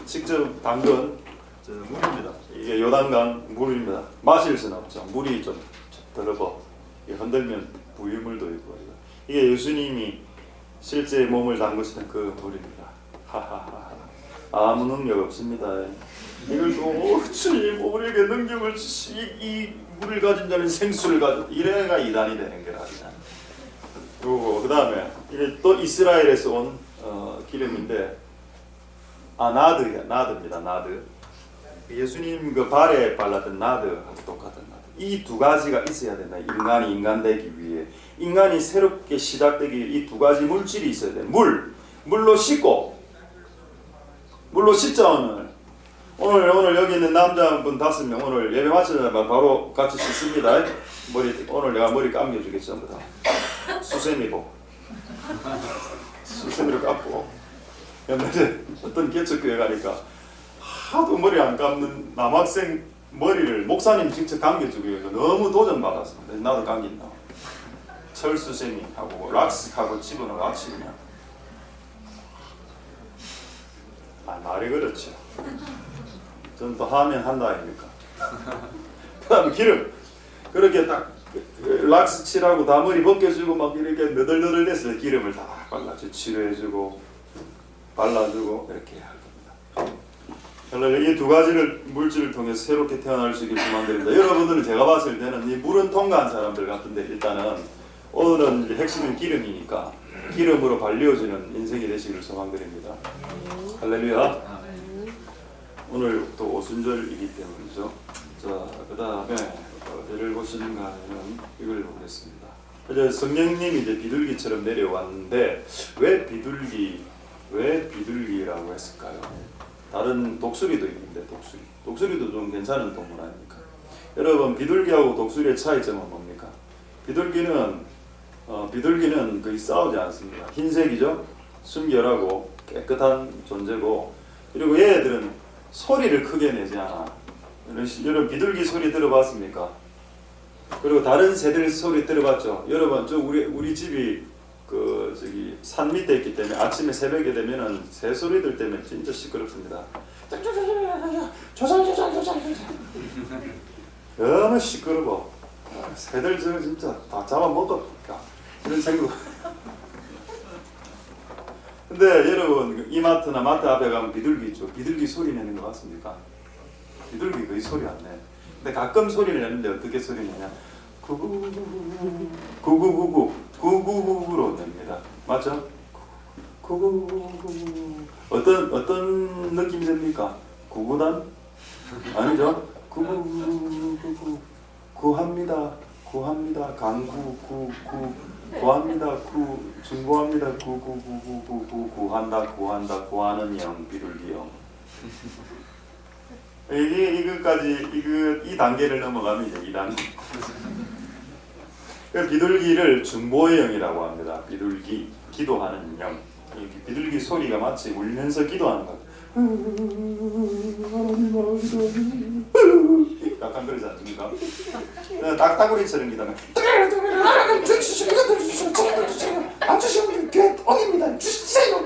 직접 담근 물입니다. 이게 요단강 물입니다. 마실 수는 없죠. 물이 좀 더러워. 흔들면 부유물도 있고. 이게 예수님이 실제 몸을 담그시는 그 물입니다. 하하하. 아무 능력 없습니다. 이걸 또 주님 우리에게 능력을 주시, 이 물을 가진 자는 생수를 가져, 이래가 이단이 되는 거라. 그리고 그 다음에 이게 또 이스라엘에서 온 기름인데, 나드입니다. 나드. 예수님 그 발에 발랐던 나드하고 똑같은 나드. 이 두 가지가 있어야 된다. 인간이 인간 되기 위해, 인간이 새롭게 시작되기 위해 이 두 가지 물질이 있어야 돼. 물로 씻고, 물로 씻자. 오늘 여기 있는 남자분 5명 오늘 예배 마치자마자 바로 같이 씻습니다. 오늘 내가 머리 감겨주겠지. 전부 다 수세미로 감고. 옛날에 어떤 개척교회 가니까 하도 머리 안 감는 남학생 머리를 목사님 직접 감겨주고 해서 너무 도전받았습니다. 나도 감긴다. 철수세미하고 락스하고 집어넣어 락스 그냥. 말이 그렇죠. 저는 또 하면 한다 아닙니까? 그 다음에 기름. 그렇게 딱 락스 칠하고 다 머리 벗겨주고 막 이렇게 너덜너덜 됐을 때 기름을 다 발라주고 치료해주고 발라주고 이렇게 할 겁니다. 이 두 가지를 물질을 통해서 새롭게 태어날 수 있게 소망드립니다. 여러분들은 제가 봤을 때는 이 물은 통과한 사람들 같은데, 일단은 오늘은 이제 핵심은 기름이니까 기름으로 발려지는 인생이 되시기를 소망드립니다. 할렐루야. 오늘 또 오순절이기 때문이죠. 자, 그 다음에 어디를 보시는가 하면 이걸 보겠습니다. 이제 성령님이 이제 비둘기처럼 내려왔는데, 왜 비둘기라고 했을까요? 다른 독수리도 있는데, 독수리도 좀 괜찮은 동물 아닙니까? 여러분, 비둘기하고 독수리의 차이점은 뭡니까? 비둘기는 거의 싸우지 않습니다. 흰색이죠? 순결하고 깨끗한 존재고, 그리고 얘들은 소리를 크게 내지 않아. 여러분 비둘기 소리 들어봤습니까? 그리고 다른 새들 소리 들어봤죠? 여러분 우리 집이 산 밑에 있기 때문에 아침에 새벽에 되면은 새 소리들 때문에 진짜 시끄럽습니다. 너무 시끄러워. 새들 저 진짜 다 잡아먹을까 이런 생각. 근데 여러분 이마트나 마트 앞에 가면 비둘기 있죠. 비둘기 소리 내는 거 같습니까? 비둘기 거의 소리 안 내. 근데 가끔 소리를 내는데 어떻게 소리 내냐? 구구구구로 됩니다. 맞죠? 구구구구. 어떤 느낌이 됩니까? 구구단? 아니죠? 구구구구. 구합니다. 구합니다. 중구합니다. 구하는 영, 비둘기 영. 이 단계를 넘어가면 이제 2단계. 그 비둘기를 중보의 영이라고 합니다. 비둘기, 기도하는 영. 비둘기 소리가 마치 울면서 기도하는 것. 약간 그러지 않습니까? 딱따구리처럼 기도하면 안 주시면 교회 엉입니다. 주세요.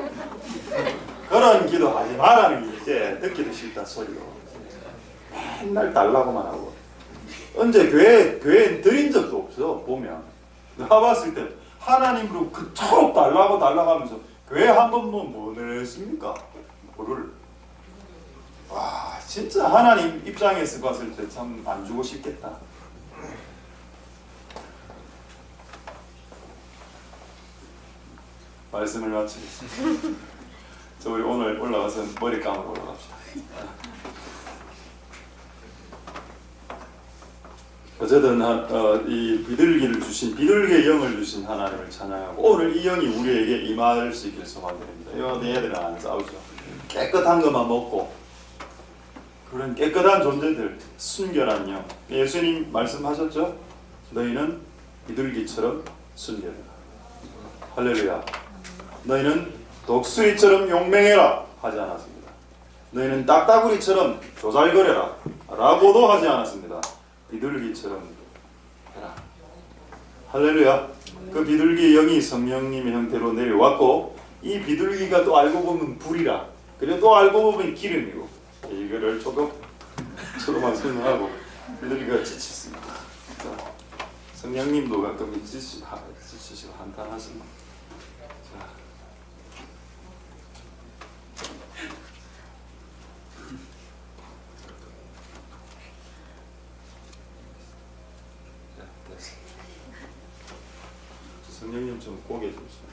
그런 기도하지 말라는 게 이제 듣기도 싫다 소리로. 맨날 달라고만 하고. 언제 교회에 드린 적도 없어. 보면 내가 봤을 때 하나님으로 그토록 달라고 하면서 교회 한 번만 뭐 냈습니까? 뭐를. 와, 진짜 하나님 입장에서 봤을 때 참 안 주고 싶겠다. 말씀을 마치겠습니다. 저 우리 오늘 올라가서 머리 감으러 올라갑시다. 어쨌든 이 비둘기를 주신 비둘기의 영을 주신 하나님을 찬양하고 오늘 이 영이 우리에게 임할 수 있길 소망드립니다. 얘들은 안 싸우죠. 깨끗한 것만 먹고 그런 깨끗한 존재들, 순결한 영. 예수님 말씀하셨죠? 너희는 비둘기처럼 순결해라. 할렐루야. 너희는 독수리처럼 용맹해라 하지 않았습니다. 너희는 딱따구리처럼 조잘거려라 라고도 하지 않았습니다. 비둘기처럼 해라. 할렐루야. 그 비둘기의 영이 성령님의 형태로 내려왔고 이 비둘기가 또 알고 보면 불이라. 그리고 또 알고 보면 기름이고 이거를 조금만 설명하고 비둘기가 지쳤습니다. 성령님도 가끔 지치시고 한탄하십니다. 성령님 좀 고개 줍시다.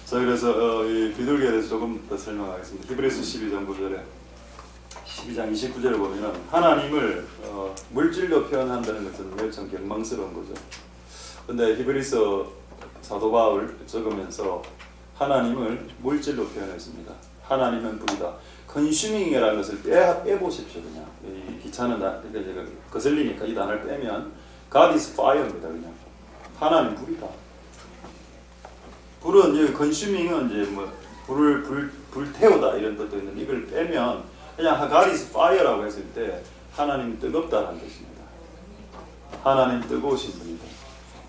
자, 그래서 이 비둘기에 대해서 조금 더 설명하겠습니다. 히브리서 12장 9절에 12장 29절을 보면은 하나님을 물질로 표현한다는 것은 매우 참 경망스러운 거죠. 근데 히브리서 사도 바울 적으면서 하나님을 물질로 표현했습니다. 하나님은 불이다. 컨슈밍이라는 것을 빼보십시오. 그냥 이 기차는 제가 거슬리니까 이 단어를 빼면 God is fire입니다. 그냥 하나님 불이다. 불은 이제 컨슈밍은 이제 뭐 불 태우다 이런 뜻도 있는데 이걸 빼면 그냥 God is fire라고 했을 때 하나님 뜨겁다는 뜻입니다. 하나님 뜨거우신 분이다.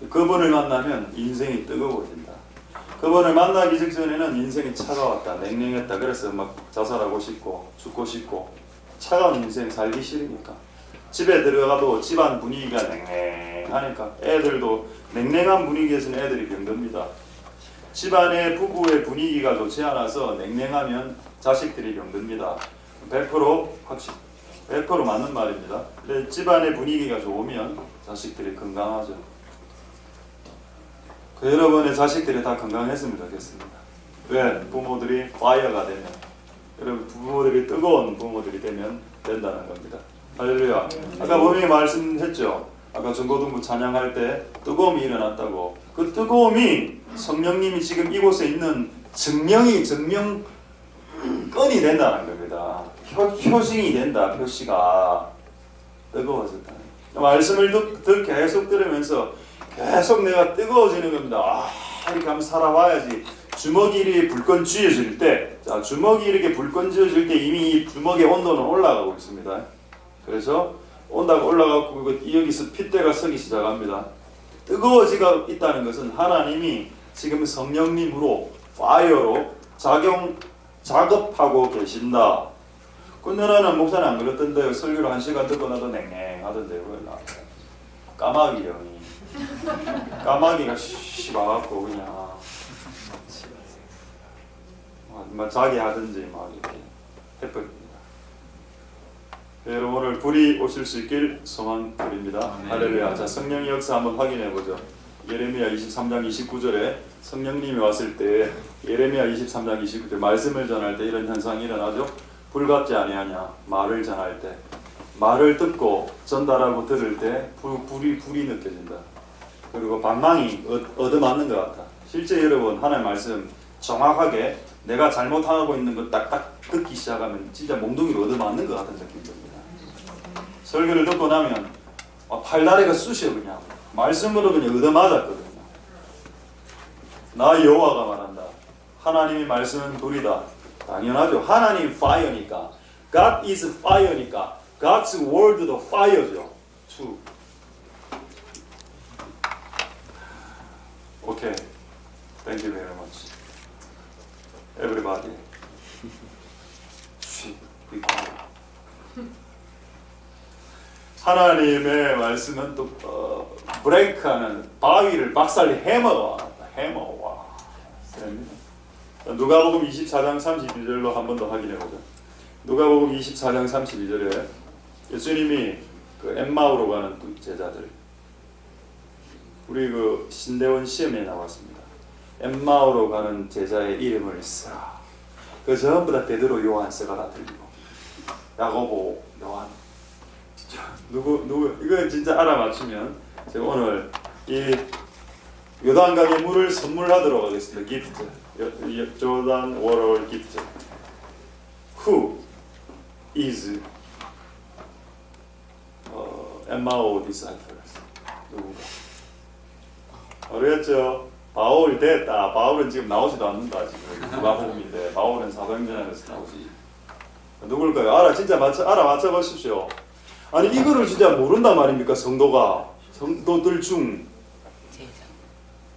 그분을 만나면 인생이 뜨거워진다. 그분을 만나기 직전에는 인생이 차가웠다, 냉랭했다. 그래서 막 자살하고 싶고 죽고 싶고 차가운 인생 살기 싫으니까 집에 들어가도 집안 분위기가 냉랭하니까 애들도 냉랭한 분위기에서는 애들이 병듭니다. 집안의 부부의 분위기가 좋지 않아서 냉랭하면 자식들이 병듭니다. 100% 맞는 말입니다. 근데 집안의 분위기가 좋으면 자식들이 건강하죠. 여러분의 자식들이 다 건강했으면 좋겠습니다. 왜? 부모들이 파이어가 되면, 여러분 부모들이 뜨거운 부모들이 되면 된다는 겁니다. 할렐루야. 아까 범위 말씀했죠. 아까 중고등부 찬양할 때 뜨거움이 일어났다고. 그 뜨거움이 성령님이 지금 이곳에 있는 증명건이 된다는 겁니다. 표징이 된다. 표시가 뜨거워졌다. 말씀을 계속 들으면서 계속 내가 뜨거워지는 겁니다. 이렇게 한번 살아봐야지. 주먹이 이렇게 불끈 쥐어질 때, 자, 주먹이 이렇게 불끈 쥐어질 때 이미 이 주먹의 온도는 올라가고 있습니다. 그래서 온도가 올라가고 여기서 핏대가 서기 시작합니다. 뜨거워지가 있다는 것은 하나님이 지금 성령님으로 파이어로 작업하고 계신다. 근데 나는 목사님 안 그랬던데 설교를 1시간 듣고 나도 냉랭하던데요. 까마귀 영이 까마귀가 와갖고 그냥 막 자기 하든지 막 이렇게 해버립니다. 여러분 오늘 불이 오실 수 있길 소망드립니다. 할렐루야. 자, 성령의 역사 한번 확인해 보죠. 예레미야 23장 29절에 성령님이 왔을 때 예레미야 23장 29절 말씀을 전할 때 이런 현상이 일어나죠. 불같지 아니하냐 말을 전할 때 말을 듣고 전달하고 들을 때 불이 느껴진다. 그리고 방망이 얻어맞는 것 같아. 실제 여러분 하나님 말씀 정확하게 내가 잘못하고 있는 거 딱딱 듣기 시작하면 진짜 몽둥이로 얻어맞는 것 같은 느낌이 듭니다. 설교를 듣고 나면 팔다리가 쑤셔 그냥 말씀으로 그냥 얻어맞았거든요. 나 여호와가 말한다. 하나님이 말씀은 불이다. 당연하죠. 하나님 fire니까 God is fire니까 God's word도 fire죠. True. Okay. Thank you very much. Everybody. Be quiet. 하나님의 말씀은 또 브레이크하는 바위를 박살내 해머가 해머와 셉니다. 누가복음 24장 32절로 한 번 더 확인해 보죠. 누가복음 24장 32절에 예수님이 그 엠마오로 가는 제자들, 우리 그 신대원 시험에 나왔습니다. 엠마오로 가는 제자의 이름을 쓰라. 그 전부 다 베드로, 요한 쓰가 다 들리고 야고보, 요한. 누구 이거 진짜 알아맞추면 제가 오늘 이 요단강의 물을 선물하도록 하겠습니다. 기프트. 조단 워터 기프트. Who is Emmaus disciples? 누구가? 알겠죠? 바울 됐다. 바울은 지금 나오지도 않는다. 지금 누가복음인데 바울은 사도행전에서 나오지. 누굴까요? 진짜 알아맞혀 보십시오. 아니 이거를 진짜 모른단 말입니까? 성도들 중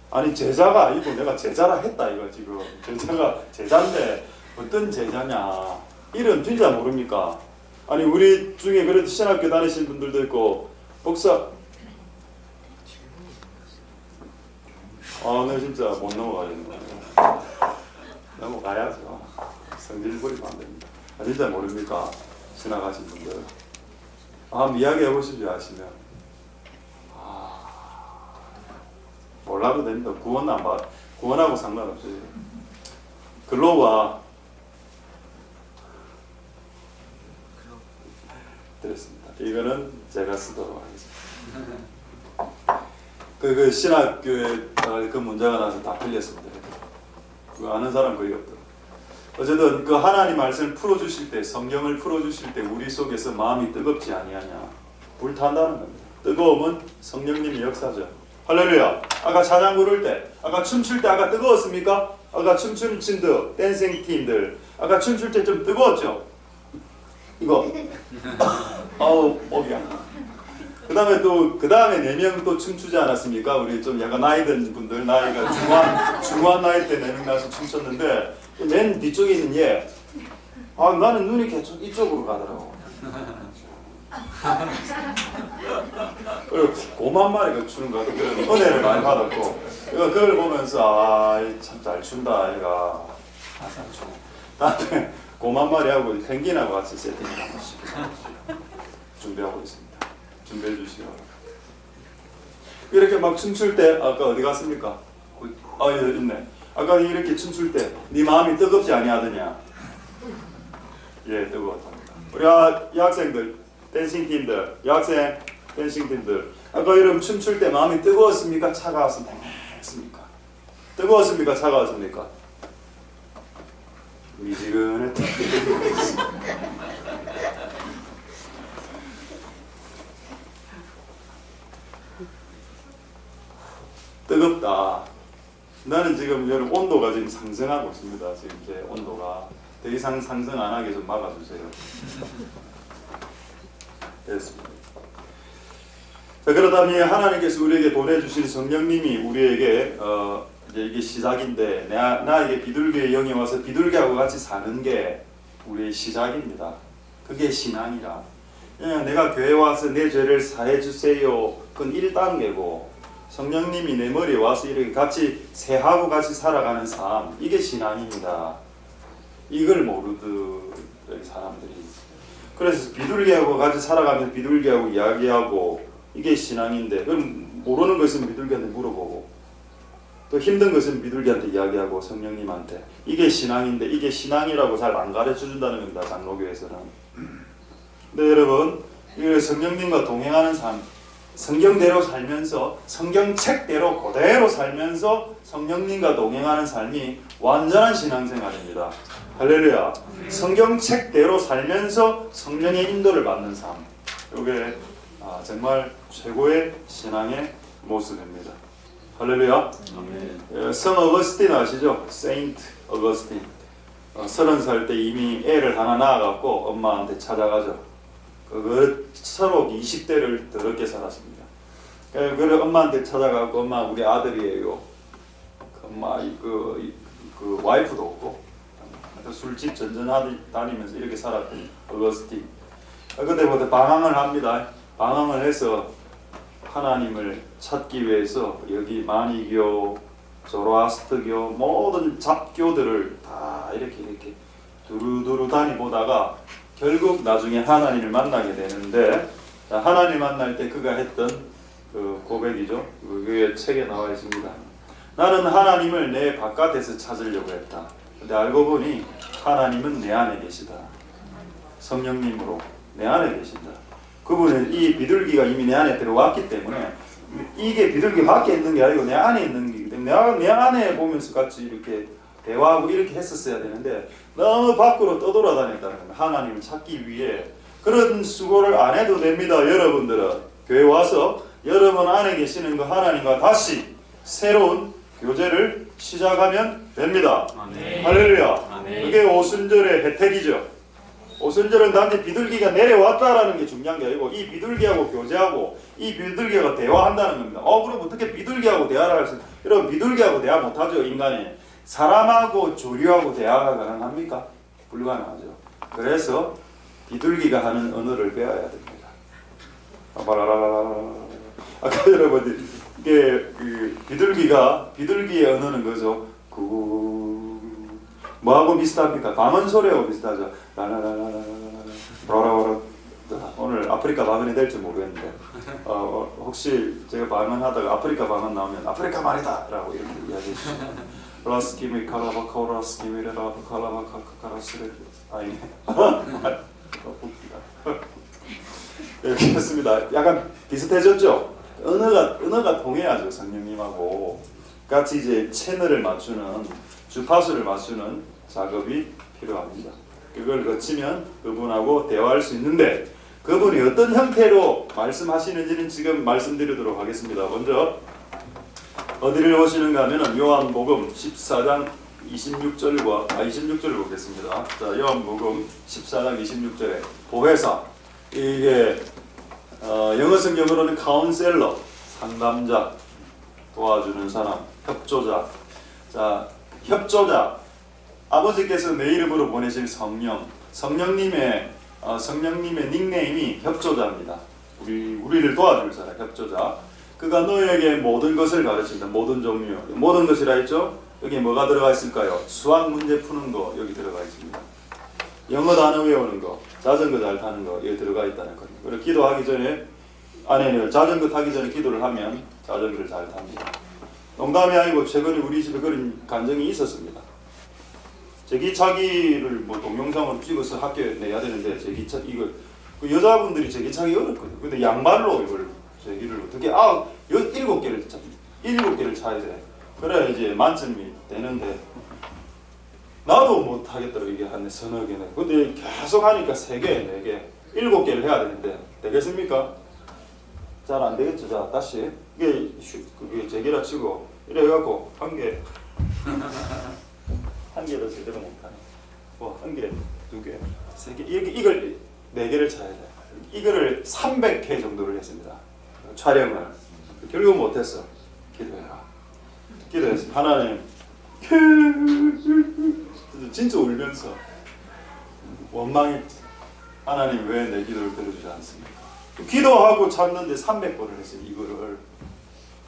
아니 제자가 이거 내가 제자라 했다 이거 지금 제자가 제자인데 어떤 제자냐 이름 진짜 모릅니까? 아니 우리 중에 그래도 신학교 다니신 분들도 있고 복사 네 진짜 못 넘어가겠네. 넘어가야죠. 성질 부리면 안 됩니다. 진짜 모릅니까? 지나가신 분들 한번 이야기해 보십시오. 아시면 몰라도 됩니다. 구원하고 상관없어요. 글로바 드렸습니다. 이거는 제가 쓰도록 하겠습니다. 그 신학교에 그 문제가 나서 다 틀렸습니다. 그거 아는 사람 거의 없더라고요. 어쨌든 그 하나님 말씀을 풀어주실 때, 성경을 풀어주실 때 우리 속에서 마음이 뜨겁지 아니하냐 불탄다는 겁니다. 뜨거움은 성령님의 역사죠. 할렐루야. 아까 찬양 부를 때, 아까 춤출 때 아까 뜨거웠습니까? 아까 춤추는 친들, 댄싱 팀들 아까 춤출 때 좀 뜨거웠죠? 이거 목이야. 그 다음에 4명 또 춤추지 않았습니까? 우리 좀 약간 나이 든 분들, 나이가 중후한 나이 때 4명 나서 춤췄는데 맨 뒤쪽에 있는 얘 나는 눈이 계속 이쪽으로 가더라고. 그리고 고만 마리가 추는 것 같은 그런 은혜를 많이 받았고 그걸 보면서 참 잘 춘다 얘가 잘 추네. 나한테 고만 마리하고 펭귄하고 같이 세팅을 한번 시키고 준비하고 있습니다. 준비해 주시기 바랍니다. 이렇게 막 춤출 때 아까 어디 갔습니까? 여기 있네. 아까 이렇게 춤출 때 네 마음이 뜨겁지 아니하더냐? 예, 뜨거웠답니다. 우리 여학생들, 댄싱팀들, 여학생 댄싱팀들 아까 이런 춤출 때 마음이 뜨거웠습니까? 차가웠습니까? 뜨거웠습니까? 차가웠습니까? 미지근해. 뜨겁다. 나는 지금 여러분 온도가 지금 상승하고 있습니다. 지금 제 온도가 더 이상 상승 안 하게 좀 막아주세요. 됐습니다. 자, 그러다니 하나님께서 우리에게 보내주신 성령님이 우리에게 이제 이게 시작인데 나에게 비둘기의 영이 와서 비둘기하고 같이 사는 게 우리의 시작입니다. 그게 신앙이라. 그냥 내가 교회 와서 내 죄를 사해 주세요. 그건 1단계고 성령님이 내 머리에 와서 이렇게 같이 새하고 같이 살아가는 삶, 이게 신앙입니다. 이걸 모르듯 사람들이 그래서 비둘기하고 같이 살아가면서 비둘기하고 이야기하고 이게 신앙인데, 그럼 모르는 것은 비둘기한테 물어보고 또 힘든 것은 비둘기한테 이야기하고 성령님한테, 이게 신앙인데 이게 신앙이라고 잘 안 가르쳐 준다는 겁니다, 장로교에서는. 근데 여러분, 이 성령님과 동행하는 삶, 성경대로 살면서 성경책대로 그대로 살면서 성령님과 동행하는 삶이 완전한 신앙생활입니다. 할렐루야. 성경책대로 살면서 성령의 인도를 받는 삶, 이게 정말 최고의 신앙의 모습입니다. 할렐루야. 아멘. 성 어거스틴 아시죠? 세인트 어거스틴. 30살 때 이미 애를 하나 낳아갖고 엄마한테 찾아가죠. 그 서로 20대를 더럽게 살았습니다. 그래 엄마한테 찾아가고, 엄마 우리 아들이에요. 엄마 그 와이프도 없고 술집 전전 다니면서 이렇게 살았던 어거스틴. 그때부터 방황을 합니다. 방황을 해서 하나님을 찾기 위해서 여기 마니교, 조로아스트교 모든 잡교들을 다 이렇게 두루두루 다니보다가 결국 나중에 하나님을 만나게 되는데, 하나님 만날 때 그가 했던 그 고백이죠. 그 책에 나와 있습니다. 나는 하나님을 내 바깥에서 찾으려고 했다. 근데 알고 보니 하나님은 내 안에 계시다. 성령님으로 내 안에 계신다. 그분은 이 비둘기가 이미 내 안에 들어왔기 때문에, 이게 비둘기 밖에 있는 게 아니고 내 안에 있는 거기 때문에 내가 내 안에 보면서 같이 이렇게 대화하고 이렇게 했었어야 되는데 너무 밖으로 떠돌아다녔다는 겁니다. 하나님을 찾기 위해. 그런 수고를 안 해도 됩니다. 여러분들은 교회 와서 여러분 안에 계시는 그 하나님과 다시 새로운 교제를 시작하면 됩니다. 아멘. 할렐루야. 아멘. 그게 오순절의 혜택이죠. 오순절은 단지 비둘기가 내려왔다라는 게 중요한 게 아니고 이 비둘기하고 교제하고 이 비둘기하고 대화한다는 겁니다. 그럼 어떻게 비둘기하고 대화를 할 수 있어요? 여러분, 비둘기하고 대화 못하죠. 인간이. 사람하고 조류하고 대화가 가능합니까? 불가능하죠. 그래서 비둘기가 하는 언어를 배워야 됩니다. 아까 여러분, 이게 그 비둘기의 언어는 거죠. 뭐하고 비슷합니까? 밤은 소리하고 비슷하죠. 오늘 아프리카 방언이 될지 모르겠는데, 혹시 제가 방언하다가 아프리카 방언 나오면 아프리카 말이다 라고 이렇게 이야기해 주시면 라스키미 카라바카라스키미레라 카라바카카라스레 아니네. 이렇게 했습니다. 약간 비슷해졌죠? 언어가 통해야죠. 성령님하고 같이 이제 채널을 맞추는, 주파수를 맞추는 작업이 필요합니다. 그걸 거치면 그분하고 대화할 수 있는데, 그분이 어떤 형태로 말씀하시는지는 지금 말씀드리도록 하겠습니다. 먼저 어디를 보시는가 하면은 요한복음 14장 26절을 보겠습니다. 자, 요한복음 14장 26절에 보혜사, 이게 영어 성경으로는 카운셀러, 상담자, 도와주는 사람, 협조자. 자, 협조자, 아버지께서 내 이름으로 보내실 성령님의 닉네임이 협조자입니다. 우리를 도와줄 사람, 협조자. 그가 너에게 모든 것을 가르친다. 모든 종류, 모든 것이라 했죠. 여기 뭐가 들어가 있을까요? 수학 문제 푸는 거 여기 들어가 있습니다. 영어 단어 외우는 거, 자전거 잘 타는 거 여기 들어가 있다는 겁니다. 그리고 기도하기 전에, 자전거 타기 전에 기도를 하면 자전거를 잘 탑니다. 농담이 아니고 최근에 우리 집에 그런 간증이 있었습니다. 제기차기를 뭐 동영상으로 찍어서 학교에 내야 되는데, 그 여자분들이 제기차기 어렵거든요. 근데 양말로 이걸 제기를 어떻게 7개를 차야 돼. 그래 이제 만점이 되는데, 나도 못 하겠더라고. 이게 한 서너 개네. 근데 계속 하니까 3개, 4개, 7개를 해야 되는데 되겠습니까? 잘 안 되겠죠. 자, 다시 그게 제기라 치고 이래 해갖고 한 개도 제대로 못하네. 한 개, 2개, 3개, 이걸 4개를 차야 돼. 이거를 300회 정도를 했습니다. 촬영을. 결국 못했어. 기도했어. 하나님, 진짜 울면서 원망했지. 하나님 왜 내 기도를 들어주지 않습니까? 기도하고 찾는데 300번을 했어요. 이거를.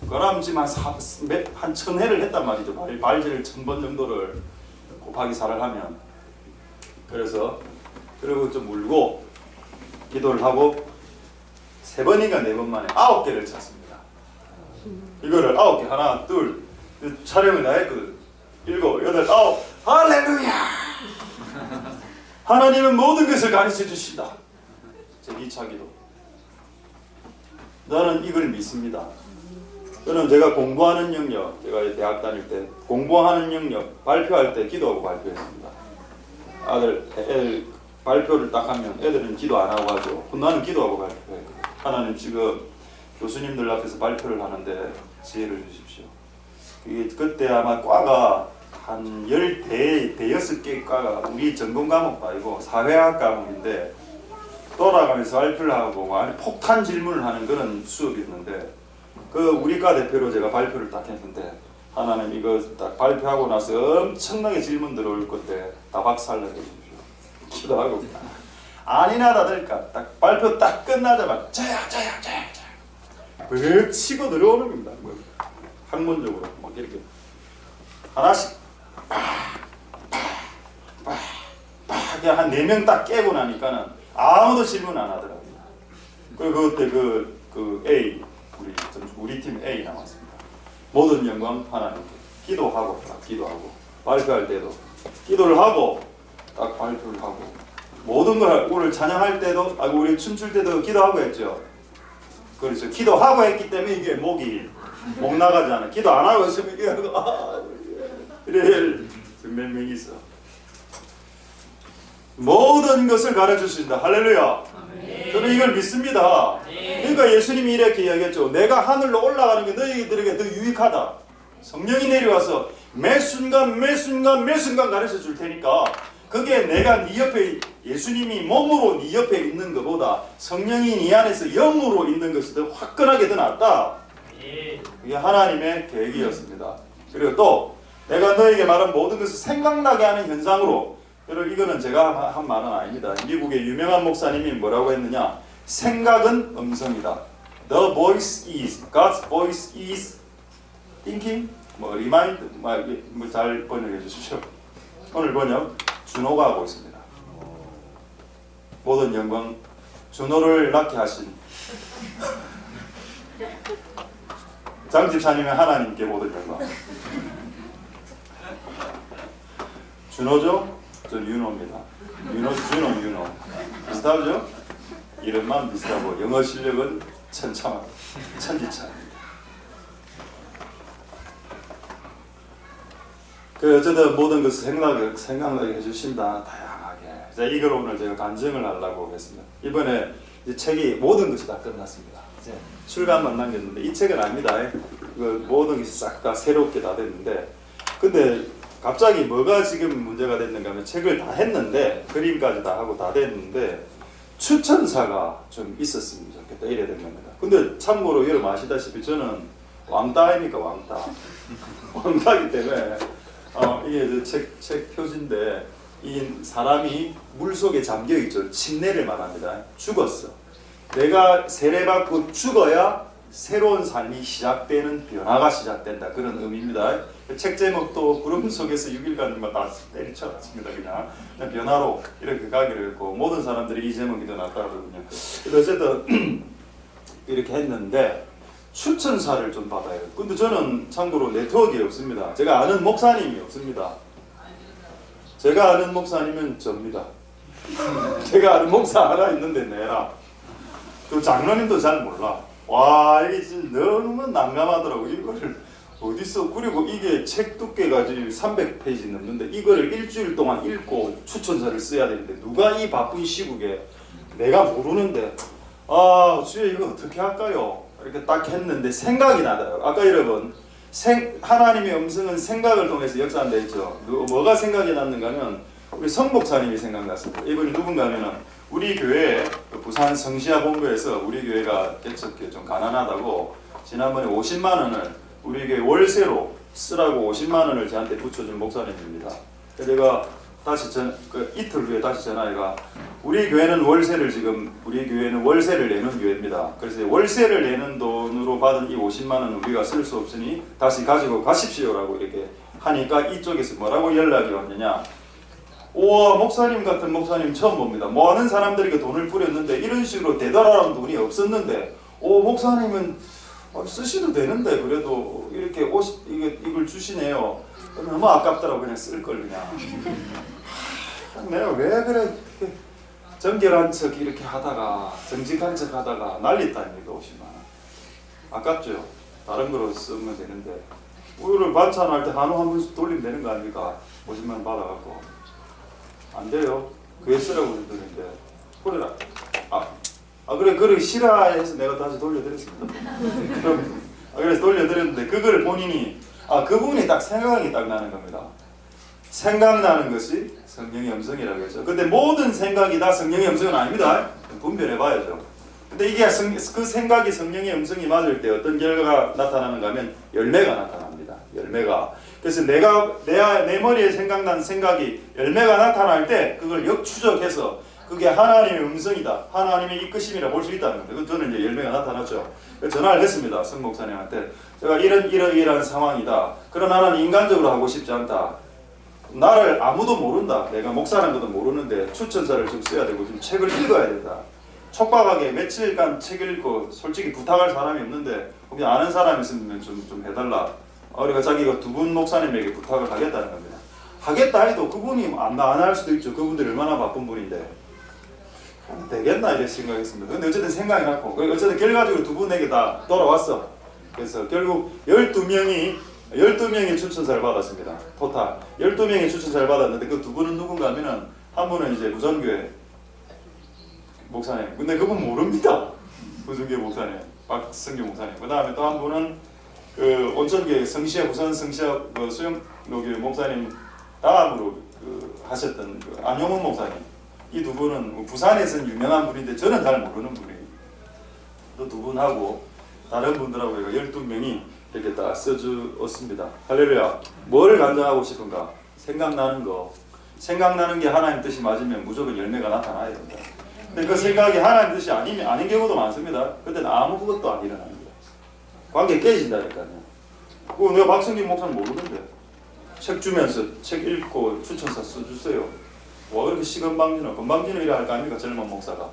그럼 지금 한 1000회를 했단 말이죠. 발질을 1000번 정도를 곱하기 4를 하면. 그래서 그리고 좀 울고 기도를 하고 3번인가 4번 만에 9개를 찾습니다. 이거를 9개, 하나, 둘, 촬영을 다 했거든. 7, 8, 9, 할렐루야! 하나님은 모든 것을 가르쳐 주신다. 제 2차 기도. 나는 이걸 믿습니다. 저는 제가 공부하는 영역, 제가 대학 다닐 때 공부하는 영역, 발표할 때 기도하고 발표했습니다. 애들 발표를 딱 하면 애들은 기도 안 하고 하죠. 나는 기도하고 발표해요. 하나님 지금 교수님들 앞에서 발표를 하는데 지혜를 주십시오. 그때 아마 과가 한 10개 과가 우리 전공 과목 아니고 사회학 과목인데 돌아가면서 발표를 하고 폭탄 질문을 하는 그런 수업이었는데 그 우리 과 대표로 제가 발표를 딱 했는데 하나님 이거 딱 발표하고 나서 엄청나게 질문 들어올 건데 다 박살나게 해주십시오. 기도하고 아니나 다를까 딱 발표 딱 끝나자마자 저야 왜 치고 들어오는 겁니다. 뭐 학문적으로 막 이렇게 하나씩 그냥 한 4명 딱 깨고 나니까는 아무도 질문 안 하더라고요. 그리고 그때 그 A 우리 팀 A 나왔습니다. 모든 영광 하나님께 기도하고 딱 기도하고 발표할 때도 기도를 하고 딱 발표를 하고 모든 걸 오늘 찬양할 때도 우리 춤출 때도 기도하고 했죠. 그렇죠. 기도하고 했기 때문에 이게 목 나가지 않아. 기도 안 하고 있으면 이게 이래 몇 명이 있어. 모든 것을 가르쳐 주신다. 할렐루야. 저는 이걸 믿습니다. 그러니까 예수님이 이렇게 이야기했죠. 내가 하늘로 올라가는 게 너희들에게 더 유익하다. 성령이 내려와서 매 순간 가르쳐 줄 테니까 그게 내가 네 옆에 예수님이 몸으로 네 옆에 있는 것보다 성령이 네 안에서 영으로 있는 것이 더 화끈하게 더 낫다. 그게 하나님의 계획이었습니다. 그리고 또 내가 너에게 말한 모든 것을 생각나게 하는 현상으로, 여러분 이거는 제가 한 말은 아닙니다. 미국의 유명한 목사님이 뭐라고 했느냐, 생각은 음성이다. The voice is, God's voice is thinking, remind, 잘 번역해 주십시오. 오늘 번역 준호가 하고 있습니다. 모든 영광 준호를 낳게 하신 장 집사님의 하나님께 모든 영광. 준호죠? 전 윤호입니다. 윤호. 비슷하죠? 이름만 비슷하고 영어 실력은 천지차입니다. 어쨌든 모든 것을 생각나게 해주신다. 다양하게. 자, 이걸 오늘 제가 간증을 하려고 했습니다. 이번에 이제 책이 모든 것이 다 끝났습니다. 이제 출간만 남겼는데 이 책은 아닙니다. 모든 것이 싹 다 새롭게 다 됐는데, 근데 갑자기 뭐가 지금 문제가 됐는가 하면 책을 다 했는데 그림까지 다 하고 다 됐는데 추천사가 좀 있었으면 좋겠다 이래야 된 겁니다. 근데 참고로 여러분 아시다시피 저는 왕따입니까 왕따. 왕따이기 때문에 이게 책 표지인데 이 사람이 물속에 잠겨있죠. 침례를 말합니다. 죽었어. 내가 세례받고 죽어야 새로운 삶이 시작되는, 변화가 시작된다. 그런 의미입니다. 책 제목도 구름 속에서 6일간 다 때리쳤습니다. 그냥 변화로 이렇게 가기로 했고, 모든 사람들이 이 제목이 더 낫다거든요. 어쨌든 이렇게 했는데 추천사를 좀 받아요. 근데 저는 참고로 네트워크가 없습니다. 제가 아는 목사님이 없습니다. 제가 아는 목사님은 접니다. 제가 아는 목사 하나 있는데 내라. 또 장로님도 잘 몰라. 와, 이게 진짜 너무 난감하더라고. 이거를 어디서, 그리고 이게 책 두께가 지금 300페이지 넘는데 이거를 일주일 동안 읽고 추천사를 써야 되는데 누가 이 바쁜 시국에, 내가 모르는데 주여 이거 어떻게 할까요? 이렇게 딱 했는데 생각이 나더라고요. 아까 여러분 하나님의 음성은 생각을 통해서 역사한다 했죠. 뭐가 생각이 났는가 하면 우리 성 목사님이 생각났습니다. 이분이 누군가 하면은 우리 교회 부산 성시아 본부에서 우리 교회가 개척해 좀 가난하다고 지난번에 50만 원을 우리 교회 월세로 쓰라고 50만 원을 저한테 붙여준 목사님입니다. 제가 다시 이틀 후에 다시 전화해가 우리 교회는 월세를 내는 교회입니다. 그래서 월세를 내는 돈으로 받은 이 50만 원은 우리가 쓸 수 없으니 다시 가지고 가십시오라고 이렇게 하니까 이쪽에서 뭐라고 연락이 왔느냐, 우와, 목사님 같은 목사님 처음 봅니다. 많은 사람들에게 돈을 뿌렸는데 이런 식으로 되돌아오는 돈이 없었는데, 오, 목사님은 쓰셔도 되는데 그래도 이렇게 이걸 주시네요. 너무 아깝더라고. 그냥 쓸 걸 그냥. 내가 왜 그래 정결한 척 이렇게 하다가 정직한 척 하다가 난리 아닙니까? 50만 원. 아깝죠. 다른 거로 쓰면 되는데 우유를 반찬할 때 한우 한 분씩 돌리면 되는 거 아닙니까? 50만 원 받아갖고 안 돼요. 그게 쓰라고 그러는데 그래라. 그래 싫어해서 내가 다시 돌려드렸습니다. 그래서 돌려드렸는데 그걸 본인이 그분이 딱 생각이 딱 나는 겁니다. 생각나는 것이 성령의 음성이라고 했죠. 근데 모든 생각이 다 성령의 음성은 아닙니다. 분별해봐야죠. 근데 이게 그 생각이 성령의 음성이 맞을 때 어떤 결과가 나타나는가 하면 열매가 나타납니다. 열매가. 그래서 내 머리에 생각난 생각이 열매가 나타날 때 그걸 역추적해서 그게 하나님의 음성이다. 하나님의 이끄심이라 볼 수 있다는 겁니다. 저는 이제 열매가 나타났죠. 전화를 했습니다. 성 목사님한테. 제가 이런 상황이다. 그러나 나는 인간적으로 하고 싶지 않다. 나를 아무도 모른다. 내가 목사라는 것도 모르는데 추천서를 좀 써야 되고 좀 책을 읽어야 된다. 촉박하게 며칠간 책 읽고 솔직히 부탁할 사람이 없는데 혹시 아는 사람이 있으면 좀 해달라. 그러니까 자기가 두 분 목사님에게 부탁을 하겠다는 겁니다. 하겠다 해도 그분이 안 할 수도 있죠. 그분들이 얼마나 바쁜 분인데. 되겠나 이렇게 생각했습니다. 근데 어쨌든 생각이 났고 어쨌든 결과적으로 두 분에게 다 돌아왔어. 그래서 결국 12명이 추천사를 받았습니다. 토탈 12명이 추천사를 받았는데 그 두 분은 누군가 하면은 한 분은 이제 부전교회 목사님. 근데 그분 모릅니다. 부전교회 목사님 박성규 목사님. 그 다음에 또 한 분은 그 온천교회 성시아 부산 성시아 수영로교회 목사님 다음으로 하셨던 안용훈 목사님. 이 두 분은 부산에서는 유명한 분인데 저는 잘 모르는 분이에요. 또 두 분하고 다른 분들하고 12명이 이렇게 다 써주었습니다. 할렐루야. 뭘 간증하고 싶은가? 생각나는 거. 생각나는 게 하나님 뜻이 맞으면 무조건 열매가 나타나야 됩니다. 근데 그 생각이 하나님 뜻이 아닌 경우도 많습니다. 그때는 아무것도 안 일어납니다. 관계 깨진다니까요. 그거 내가 박성김 목사는 모르는데 책 주면서 책 읽고 추천서 써주세요. 와 그렇게 건방지는 일을 할까 아닙니까? 젊은 목사가.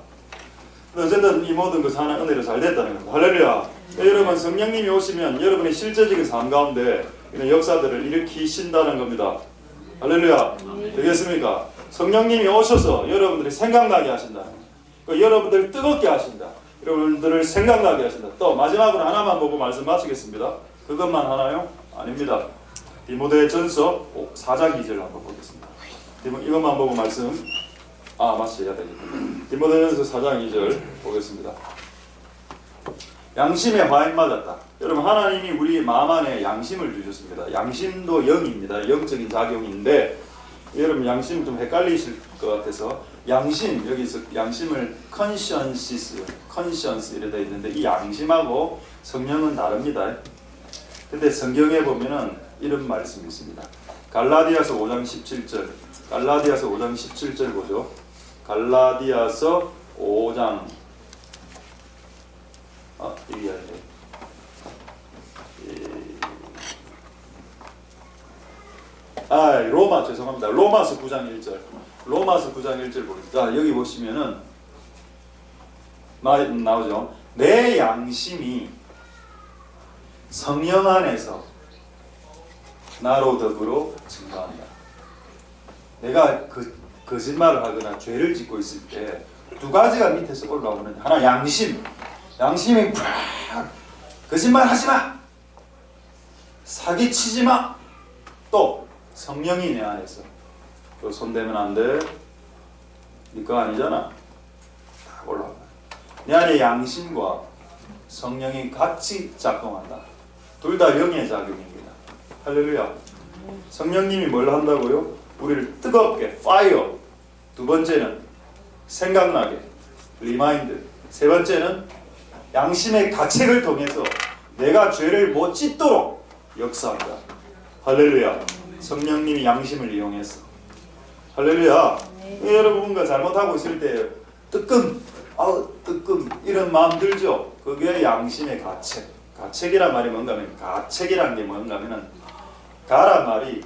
어쨌든 이 모든 것이 하나의 은혜로 잘 됐다는 겁니다. 할렐루야. 여러분 성령님이 오시면 여러분의 실제적인 삶 가운데 이런 역사들을 일으키신다는 겁니다. 할렐루야. 되겠습니까? 성령님이 오셔서 여러분들이 생각나게 하신다. 여러분들을 뜨겁게 하신다. 여러분들을 생각나게 하신다. 또 마지막으로 하나만 보고 말씀 마치겠습니다. 그것만 하나요? 아닙니다. 디모데전서 4장 2절 한번 보겠습니다. 이것만 보고 말씀 마쳐야 되겠군요. 디모데전서 4장 2절 보겠습니다. 양심에 화인 맞았다. 여러분 하나님이 우리 마음 안에 양심을 주셨습니다. 양심도 영입니다. 영적인 작용인데 여러분 양심 좀 헷갈리실 것 같아서 양심 여기서 양심을 conscience 이래 돼 있는데 이 양심하고 성령은 다릅니다. 근데 성경에 보면은 이런 말씀이 있습니다. 갈라디아서 5장 17절 갈라디아서 5장 17절 보죠. 갈라디아서 5장 이게 죄송합니다. 로마서 9장 1절 로마서 9장 1절 보겠습니다. 여기 보시면은 나오죠. 내 양심이 성령 안에서 나로 더불어 증거한다. 내가 거짓말을 하거나 죄를 짓고 있을 때 두 가지가 밑에서 올라오는 하나 양심이 거짓말 하지마, 사기치지 마, 또 성령이 내 안에서 또 손대면 안 돼, 네 거 아니잖아, 다 올라와. 내 안에 양심과 성령이 같이 작동한다. 둘 다 영의 작용입니다. 할렐루야. 성령님이 뭘 한다고요? 우리를 뜨겁게 fire. 두 번째는 생각나게 remind. 세 번째는 양심의 가책을 통해서 내가 죄를 못 짓도록 역사한다. 할렐루야. 성령님이 양심을 이용해서. 할렐루야. 여러분과 잘못하고 있을 때 뜨끔 이런 마음 들죠. 그게 양심의 가책. 가책이란 말이 뭔가 하면 가책이란 게 뭔가 하면은 가란 말이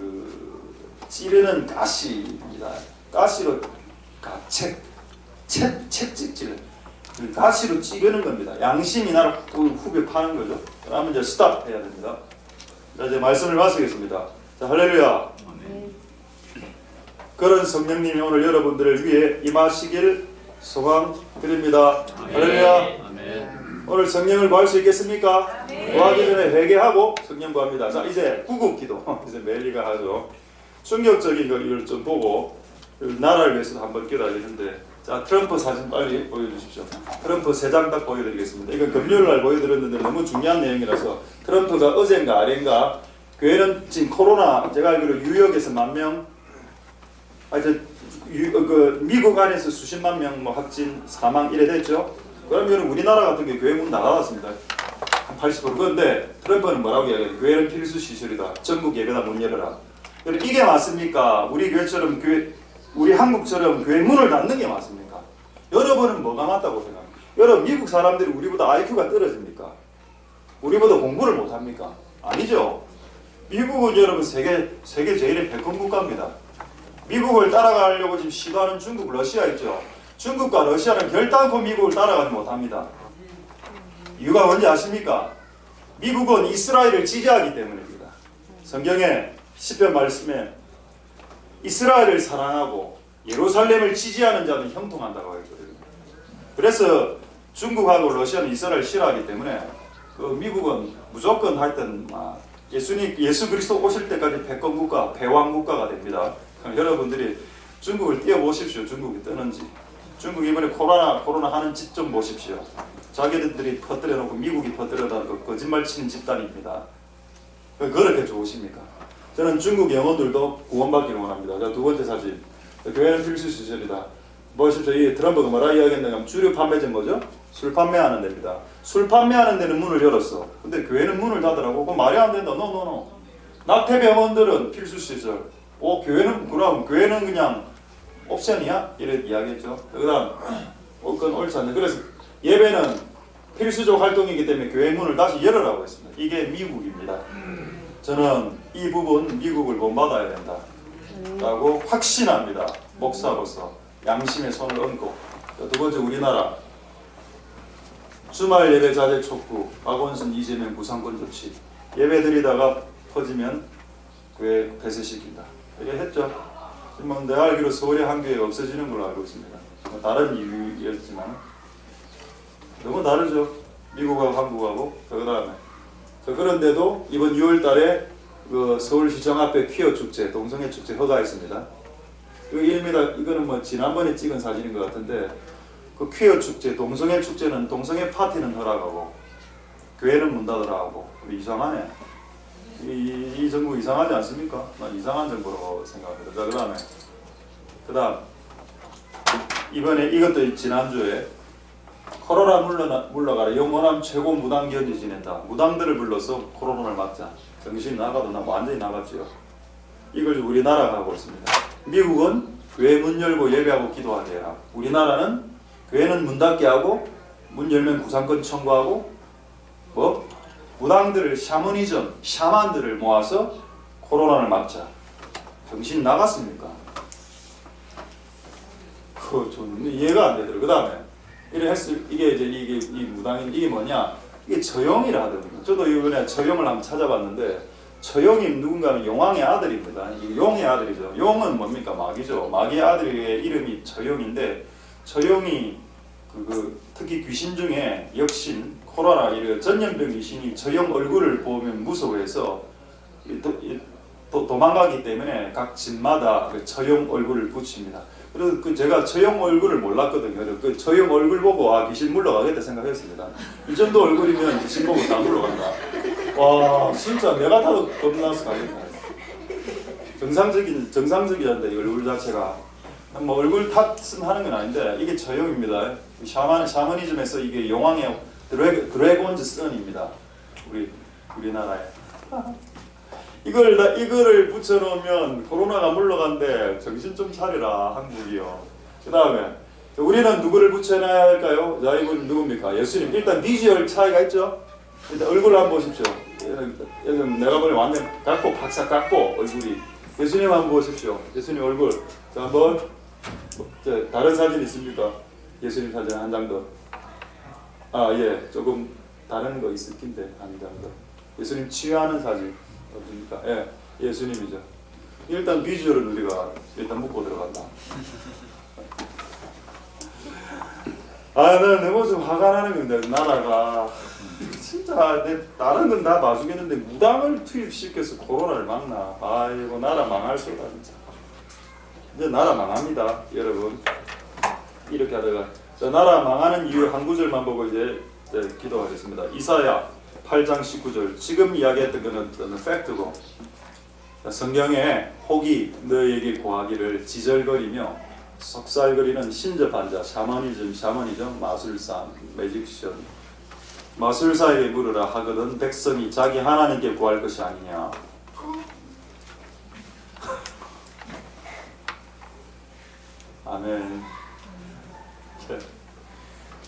찌르는 가시입니다. 가시로 채찍질 가시로 찌르는 겁니다. 양심이 나를 후벼 파는 거죠. 그러면 이제 스탑 해야 됩니다. 자, 이제 말씀을 마치겠습니다. 자, 할렐루야. 그런 성령님이 오늘 여러분들을 위해 임하시길 소망드립니다. 할렐루야. 오늘 성령을 구할 수 있겠습니까? 구하기 전에 회개하고 성령 구합니다. 자, 이제 구국기도 이제 매일가 하죠. 충격적인 걸 좀 보고 나라를 위해서도 한번 기도하겠는데, 자, 트럼프 사진 빨리 보여주십시오. 트럼프 3장 딱 보여드리겠습니다. 이건 금요일날 보여드렸는데 너무 중요한 내용이라서, 트럼프가 어젠가 아닌가 교회는 지금 코로나 제가 알기로 뉴욕에서 10,000명, 미국 안에서 수십만 명 확진 사망 이래 됐죠. 그러면 우리나라 같은 게 교회 문 닫았습니다. 한 80%. 그런데 트럼프는 뭐라고 이야기해요? 교회는 필수 시설이다. 전국 예배당 문 열어라. 이게 맞습니까? 우리 교회처럼 우리 한국처럼 교회 문을 닫는 게 맞습니까? 여러분은 뭐가 맞다고 생각합니까? 여러분, 미국 사람들이 우리보다 IQ가 떨어집니까? 우리보다 공부를 못합니까? 아니죠. 미국은 여러분 세계 제일의 백권 국가입니다. 미국을 따라가려고 지금 시도하는 중국, 러시아 있죠. 중국과 러시아는 결단코 미국을 따라가지 못합니다. 이유가 뭔지 아십니까? 미국은 이스라엘을 지지하기 때문입니다. 성경에 시편 말씀에 이스라엘을 사랑하고 예루살렘을 지지하는 자는 형통한다고 했거든요. 그래서 중국하고 러시아는 이스라엘을 싫어하기 때문에 미국은 무조건 하여튼 예수 그리스도 오실 때까지 백권 국가, 패왕 국가가 됩니다. 여러분들이 중국을 띄워보십시오. 중국이 뜨는지. 중국 이번에 코로나 하는 짓 좀 보십시오. 자기들이 퍼뜨려놓고 미국이 퍼뜨려놓고 거짓말 치는 집단입니다. 왜 그렇게 좋으십니까? 저는 중국 영혼들도 구원받기를 원합니다. 자, 두 번째 사진. 교회는 필수 시설이다. 보십시오. 이 트럼프가 뭐라 이야기했냐면 주류 판매점 뭐죠? 술 판매하는 데입니다. 술 판매하는 데는 문을 열었어. 근데 교회는 문을 닫으라고? 그건 말이 안 된다. 노. 낙태병원들은 필수 시설. 교회는 그럼 교회는 그냥 옵션이야? 이렇게 이야기했죠. 그 다음 그건 옳지 않네. 그래서 예배는 필수적 활동이기 때문에 교회 문을 다시 열으라고 했습니다. 이게 미국입니다. 저는 이 부분 미국을 본받아야 된다 라고 확신합니다. 목사로서 양심의 손을 얹고. 두 번째, 우리나라 주말 예배 자제 촉구, 박원순, 이재명 구상권 조치. 예배 드리다가 퍼지면 교회 폐쇄시킨다. 이렇게 했죠. 지금 내가 알기로 서울의 한 교회가 없어지는 걸로 알고 있습니다. 다른 이유였지만 너무 다르죠. 미국하고 한국하고. 그 다음에 그런데도 이번 6월 달에 서울시청 앞에 퀴어 축제, 동성애 축제 허가했습니다. 이거는 뭐 지난번에 찍은 사진인 것 같은데, 그 퀴어 축제, 동성애 축제는 동성애 파티는 허락하고 교회는 문 닫으라고. 이상하네. 이 정부 이상하지 않습니까? 난 이상한 정부로 생각합니다. 자, 그 다음 이번에 이것도 지난주에 코로나 물러가라. 영원한 최고 무당 견지 지낸다. 무당들을 불러서 코로나를 막자. 정신 나가도 완전히 나갔죠. 이걸 우리나라가 하고 있습니다. 미국은 교회 문 열고 예배하고 기도하게 해라. 우리나라는 교회는 문 닫게 하고 문 열면 구상권 청구하고 무당들을 샤만들을 모아서 코로나를 막자. 정신 나갔습니까? 좀 이해가 안 되더라고요. 그 다음에 이게 무당인 이게 뭐냐? 이게 처용이라 하더군요. 저도 이번에 처용을 한번 찾아봤는데, 처용이 누군가는 용왕의 아들입니다. 용의 아들이죠. 용은 뭡니까? 마귀죠. 마귀의 아들의 이름이 처용인데, 처용이 특히 귀신 중에 역신, 코로나 이런 전염병 귀신이 처용 얼굴을 보면 무서워해서 도망가기 때문에 각 집마다 처용 얼굴을 붙입니다. 그래서 제가 처용 얼굴을 몰랐거든요. 그 처용 얼굴 보고 귀신 물러가겠다 생각했습니다. 이 정도 얼굴이면 귀신 보고 다 물러간다. 와, 진짜 내가 타도 겁나서 가겠다. 정상적이란데 이 얼굴 자체가 뭐 얼굴 탓은 하는 건 아닌데 이게 처용입니다. 샤머니즘에서 이게 용왕의 드래곤즈 선입니다. 우리나라에. 이거를 붙여놓으면 코로나가 물러간대. 정신 좀 차리라 한국이요. 그 다음에 우리는 누구를 붙여놔야 할까요? 자, 이분 누굽니까? 예수님. 일단 비주얼 차이가 있죠. 일단 얼굴 한번 보십시오. 여기 내가 보니 완전 박사 깎고 얼굴이. 예수님 한번 보십시오. 예수님 얼굴. 자, 한번 다른 사진 있습니까? 예수님 사진 한 장 더. 예, 조금 다른 거 있을 텐데 한 장 더. 예수님 치유하는 사진 없습니까? 예, 예수님이죠. 일단 비주얼은 우리가 일단 묻고 들어간다. 나는 너무 좀 화가 나는 건데 나라가 진짜 다른 건 다 봐주겠는데 무당을 투입시켜서 코로나를 막나. 아이고 나라 망할 소리다 진짜. 이제 나라 망합니다 여러분. 이렇게 하다가 자, 나라 망하는 이유 한 구절만 보고 이제 기도하겠습니다. 이사야 8장 19절. 지금 이야기했던 것은 팩트고 성경에 혹이 너에게 고하기를 지절거리며 속살거리는 신접한 자, 샤머니즘, 마술사, 매직션, 마술사에게 물으라 하거든 백성이 자기 하나님께 구할 것이 아니냐. 아멘.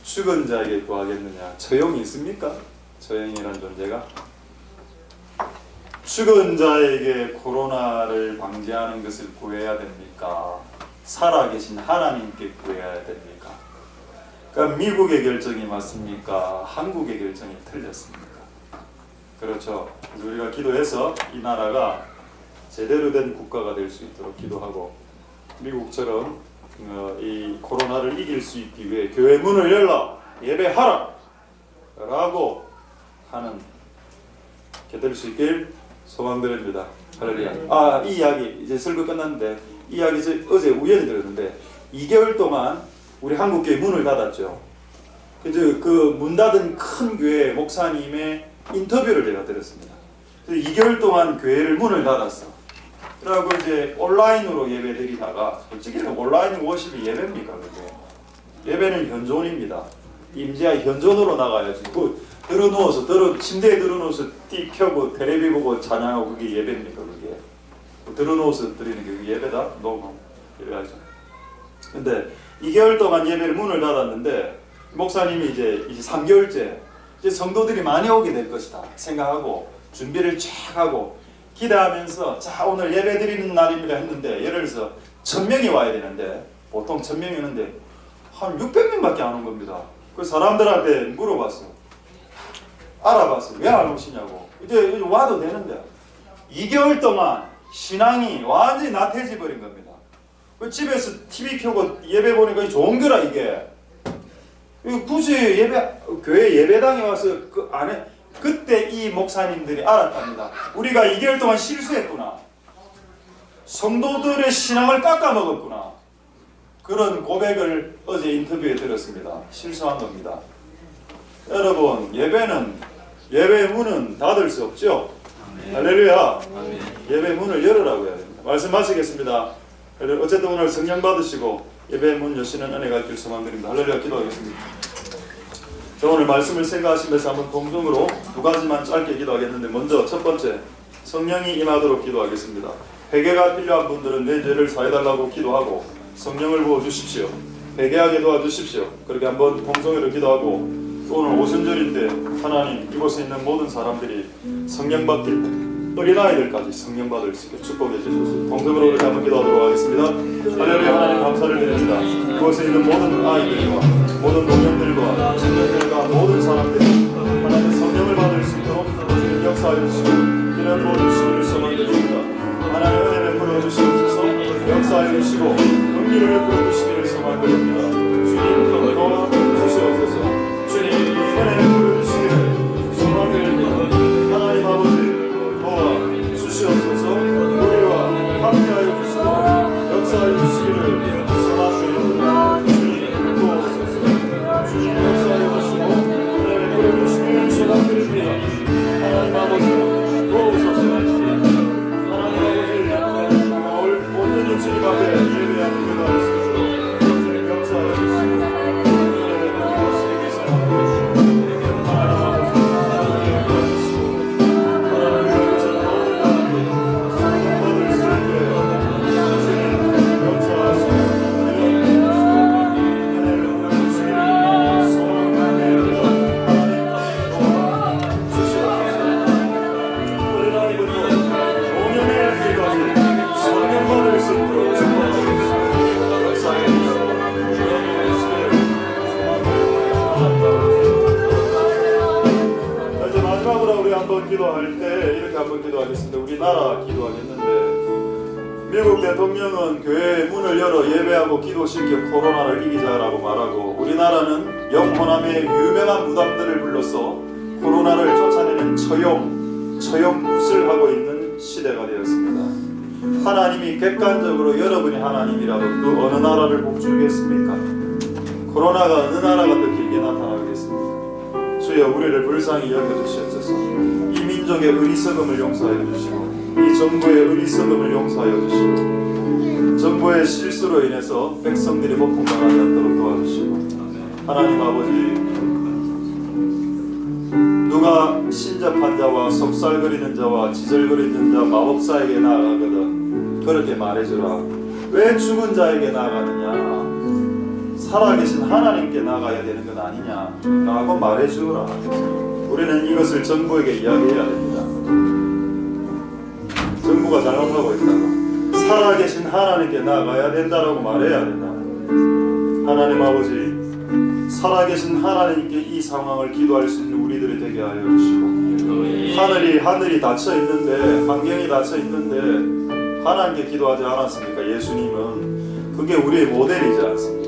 죽은 자에게 구하겠느냐. 처형이 있습니까? 처형이란 존재가 죽은 자에게 코로나를 방지하는 것을 구해야 됩니까? 살아계신 하나님께 구해야 됩니까? 그러니까 미국의 결정이 맞습니까? 한국의 결정이 틀렸습니까? 그렇죠. 그래서 우리가 기도해서 이 나라가 제대로 된 국가가 될 수 있도록 기도하고 미국처럼 이 코로나를 이길 수 있기 위해 교회 문을 열라 예배하라 라고 하는 게 될 수 있길 소망드립니다. 할렐루야. 이 이야기 이제 설교 끝났는데 이 이야기 어제 우연히 들었는데 2개월 동안 우리 한국교회 문을 닫았죠. 그 문 닫은 큰 교회 목사님의 인터뷰를 제가 들었습니다. 그래서 2개월 동안 교회를 문을 닫았어. 그리고 이제 온라인으로 예배 드리다가 솔직히는 온라인 워십이 예배입니까? 그게 예배는 현존입니다. 임재야 현존으로 나가야지. 침대에 들어누워서 띠 켜고 텔레비 보고 찬양하고 그게 예배입니까? 그게 들어누워서 드리는 게 예배다? 너무 예배하죠. 근데 2개월 동안 예배를 문을 닫았는데 목사님이 이제 3개월째 이제 성도들이 많이 오게 될 것이다 생각하고 준비를 쫙 하고 기대하면서 자 오늘 예배 드리는 날입니다 했는데 예를 들어서 1000명이 와야 되는데 보통 1000명이 오는데 한 600명밖에 안 온 겁니다. 그 사람들한테 물어봤어. 알아봤어. 왜 안 오시냐고. 이제 와도 되는데 2개월 동안 신앙이 완전히 나태해져 버린 겁니다. 집에서 TV 켜고 예배 보니까 좋은 거라 이게. 굳이 교회 예배당에 와서 그 안에 그때 이 목사님들이 알았답니다. 우리가 2개월 동안 실수했구나. 성도들의 신앙을 깎아먹었구나. 그런 고백을 어제 인터뷰에 들었습니다. 실수한 겁니다. 여러분 예배 문은 닫을 수 없죠. 할렐루야. 예배 문을 열으라고 해야 됩니다. 말씀 마치겠습니다. 어쨌든 오늘 성령 받으시고 예배 문 여시는 은혜가 있길 소망드립니다. 할렐루야. 기도하겠습니다. 자, 오늘 말씀을 생각하시면서 한번 동성으로 2가지만 짧게 기도하겠는데 먼저 첫 번째 성령이 임하도록 기도하겠습니다. 회개가 필요한 분들은 내 죄를 사해달라고 기도하고 성령을 부어주십시오. 회개하게 도와주십시오. 그렇게 한번 동성으로 기도하고 오늘 오순절인데 하나님 이곳에 있는 모든 사람들이 성령 받길 어린아이들까지 성령 받을 수 있게 축복해 주소서. 동성으로 그렇게 한번 기도하도록 하겠습니다. 할렐루야. 하나님 감사를 드립니다. 이곳에 있는 모든 아이들과 모든 노년들과 청년들과 모든 사람들이 하나님의 성령을 받을 수 있도록 주님 역사하여 주시고 이런 모든 시기를 소망드립니다. 하나님 은혜 베풀어 주시옵소서. 역사하여 주시고 긍휼을 베풀어 주시기를 소망드립니다. 주님 도와 주시옵소서. 주님 은혜 베풀어 주시기를 소망드립니다. 하나님 아버지 도와 주시옵소서. 우리와 함께하여 주시고 역사하여 주시기를 소망드립니다. 주님 도와주소서. 주님 역사하여 주시고 은혜 베풀어 주시기를 소망드립니다. 하나님 아버지 도와주소서. 하나님 아버지 오늘 온전히 주님 앞에 예배하는 그날을 주시고 주님 역사 우리 한번 기도할 때 이렇게 한번 기도하겠습니다. 우리나라 기도하겠는데, 미국 대통령은 교회의 문을 열어 예배하고 기도시켜 코로나를 이기자라고 말하고, 우리나라는 영호남의 유명한 무당들을 불러서 코로나를 쫓아내는 처형굿을 하고 있는 시대가 되었습니다. 하나님이 객관적으로 여러분이 하나님이라도 그 어느 나라를 복주겠습니까? 코로나가 어느 나라가 더 길게 나타나겠습니까? 주여, 우리를 불쌍히 여겨주시옵소서. 이 민족의 어리석음을 용서하여 주시고, 이 정부의 어리석음을 용서하여 주시고, 정부의 실수로 인해서 백성들이 고통당하지 않도록 도와주시고, 하나님 아버지, 누가 신접한 자와 속살거리는 자와 지절거리는 자 마법사에게 나아가거든 그렇게 말해주라. 왜 죽은 자에게 나아가느냐? 살아계신 하나님께 나가야 되는 건 아니냐 라고 말해주라. 우리는 이것을 정부에게 이야기해야 됩니다. 정부가 잘못하고 있다고, 살아계신 하나님께 나가야 된다라고 말해야 된다. 하나님 아버지, 살아계신 하나님께 이 상황을 기도할 수 있는 우리들이 되게 하여 주시고, 하늘이 닫혀 있는데, 환경이 닫혀 있는데 하나님께 기도하지 않았습니까? 예수님은 그게 우리의 모델이지 않습니까?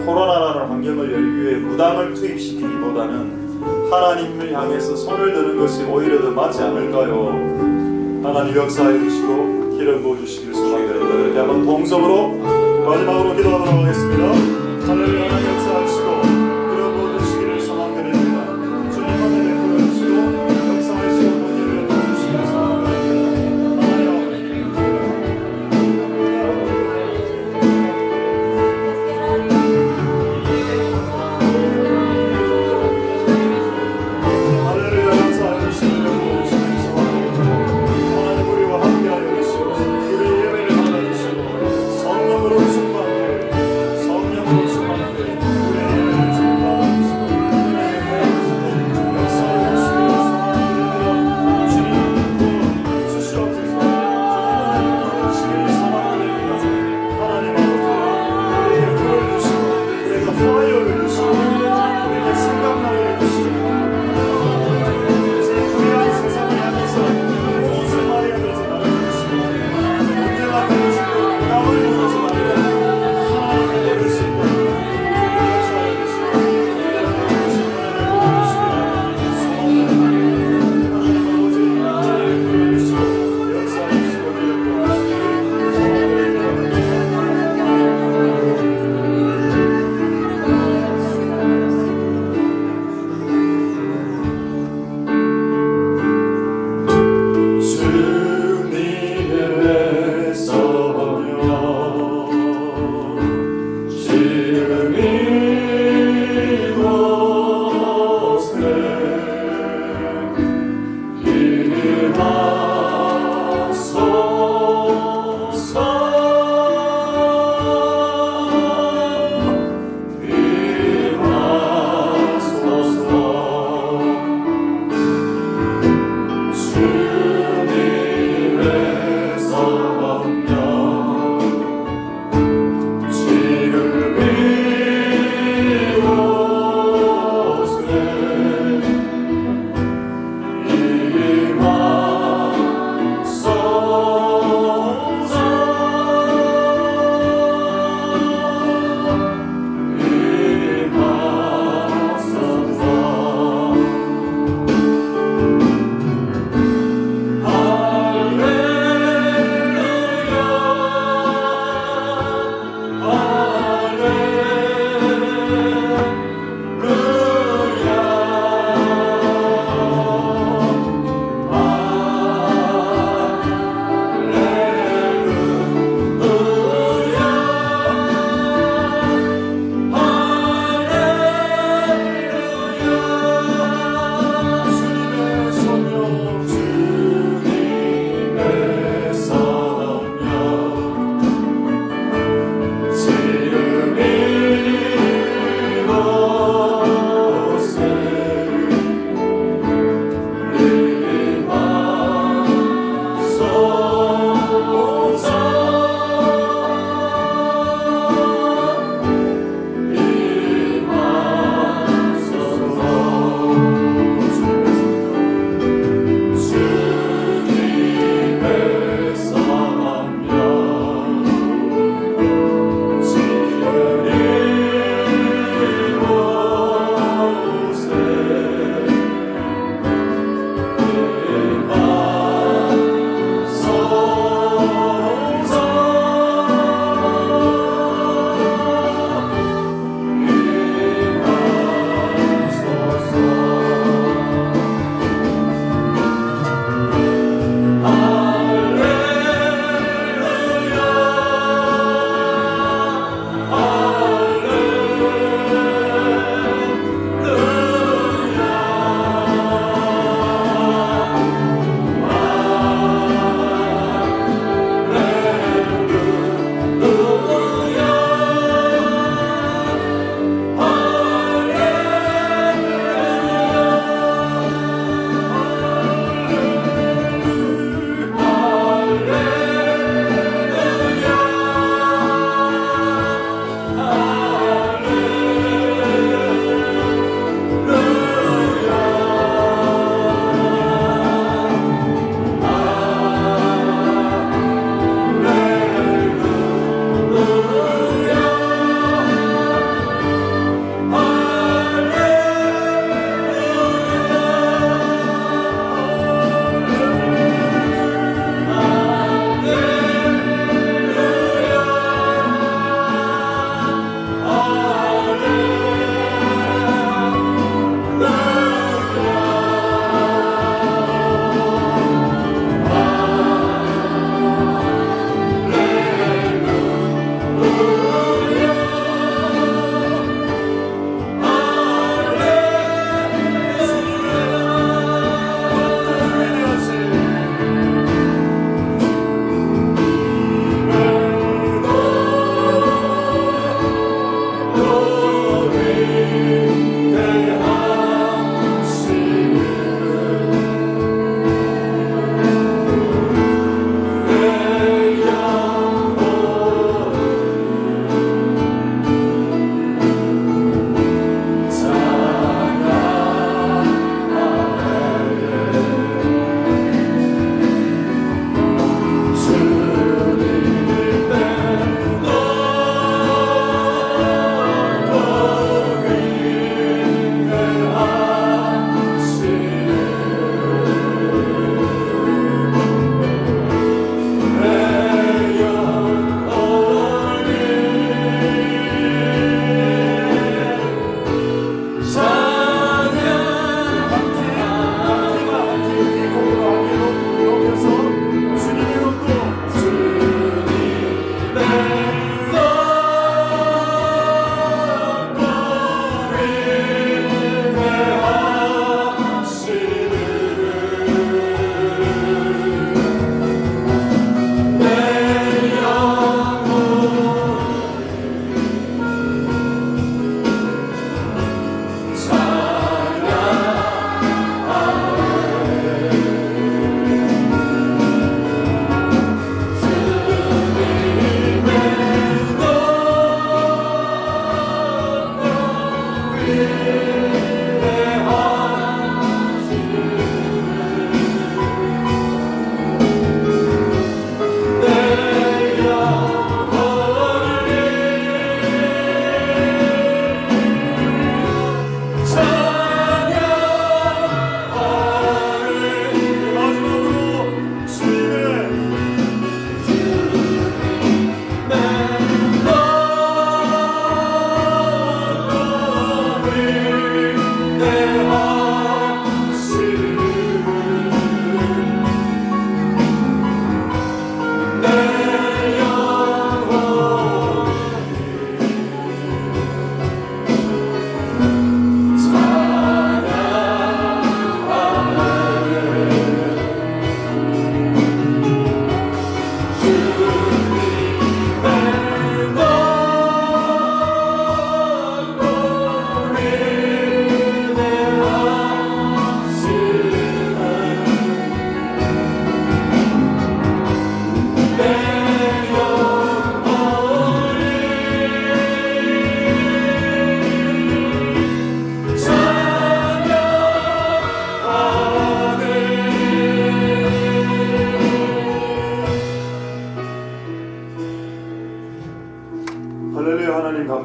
코로나라는 환경을 열기 위해 무당을 투입시키기보다는 하나님을 향해서 손을 드는 것이 오히려 더 맞지 않을까요? 하나님 역사해 주시고 기름 부어 주시길 소망드립니다. 이렇게 한번 동성으로 마지막으로 기도하도록 하겠습니다. 할렐루야. 하나님 역사하시고 기름 부어 주시기를 소망드립니다. 주님 하늘 베풀어 주시고 역사하시고 문제를 풀어주시기를 소망드립니다. 할렐루야. 역사해 주시고 기름 부어 주시기를 소망드립니다. 하나님 우리와 함께하여 주시고 우리 예배를 받아주시고 성령으로 충만케 우리의 예배를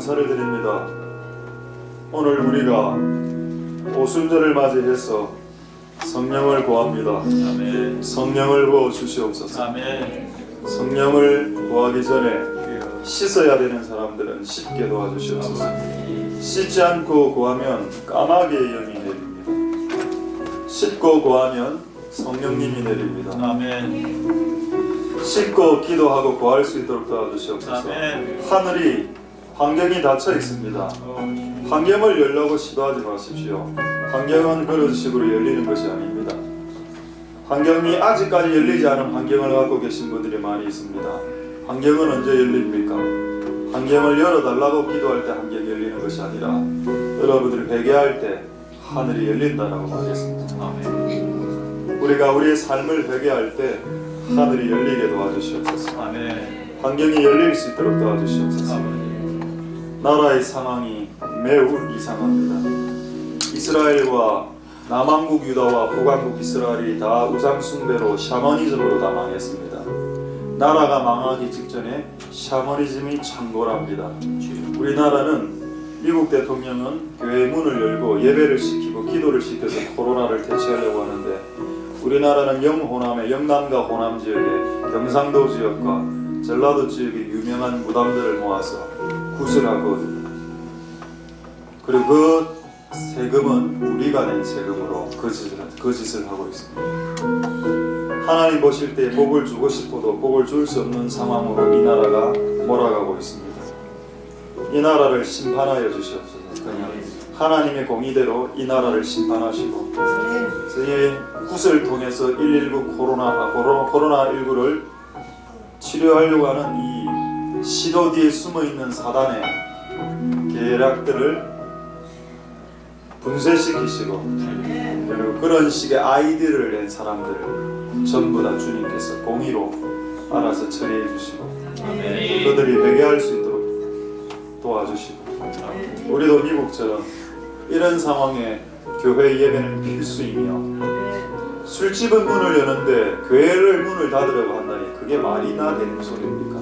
감사를 드립니다. 오늘 우리가 오순절을 맞이해서 성령을 구합니다. 아멘. 성령을 부어 주시옵소서. 아멘. 성령을 구하기 전에 씻어야 되는 사람들은 씻게 도와주시옵소서. 씻지 않고 구하면 까마귀의 영이 내립니다. 씻고 구하면 성령님이 내립니다. 아멘. 씻고 기도하고 구할 수 있도록 도와주시옵소서. 아멘. 하늘이 환경이 닫혀 있습니다. 환경을 열려고 시도하지 마십시오. 환경은 그런 식으로 열리는 것이 아닙니다. 환경이 아직까지 열리지 않은 환경을 갖고 계신 분들이 많이 있습니다. 환경은 언제 열립니까? 환경을 열어달라고 기도할 때 환경이 열리는 것이 아니라 여러분들이 회개할 때 하늘이 열린다라고 말했습니다. 아멘. 우리가 우리의 삶을 회개할 때 하늘이 열리게 도와주시옵소서. 아멘. 환경이 열릴 수 있도록 도와주시옵소서. 아멘. 나라의 상황이 매우 이상합니다. 이스라엘과 남왕국 유다와 북왕국 이스라엘이 다 우상 숭배로 샤머니즘으로 다 망했습니다. 나라가 망하기 직전에 샤머니즘이 창궐합니다. 우리나라는 미국 대통령은 교회 문을 열고 예배를 시키고 기도를 시켜서 코로나를 대처하려고 하는데 우리나라는 영호남의 영남과 호남 지역의 경상도 지역과 전라도 지역의 유명한 무당들을 모아서 구슬하고 그리고 그 세금은 우리가 낸 세금으로 거짓을 하고 있습니다. 하나님 보실 때 복을 주고 싶어도 복을 줄 수 없는 상황으로 이 나라가 몰아가고 있습니다. 이 나라를 심판하여 주시옵소서. 그냥 하나님의 공의대로 이 나라를 심판하시고 저희 굿을 통해서 119 코로나19를 치료하려고 하는 이 시도 뒤에 숨어있는 사단의 계략들을 분쇄시키시고 그리고 그런 식의 아이디어를 낸 사람들을 전부 다 주님께서 공의로 알아서 처리해 주시고 그들이 회개할 수 있도록 도와주시고 우리도 미국처럼 이런 상황에 교회 예배는 필수이며 술집은 문을 여는데 교회를 문을 닫으려고 한다니 그게 말이나 되는 소리입니까?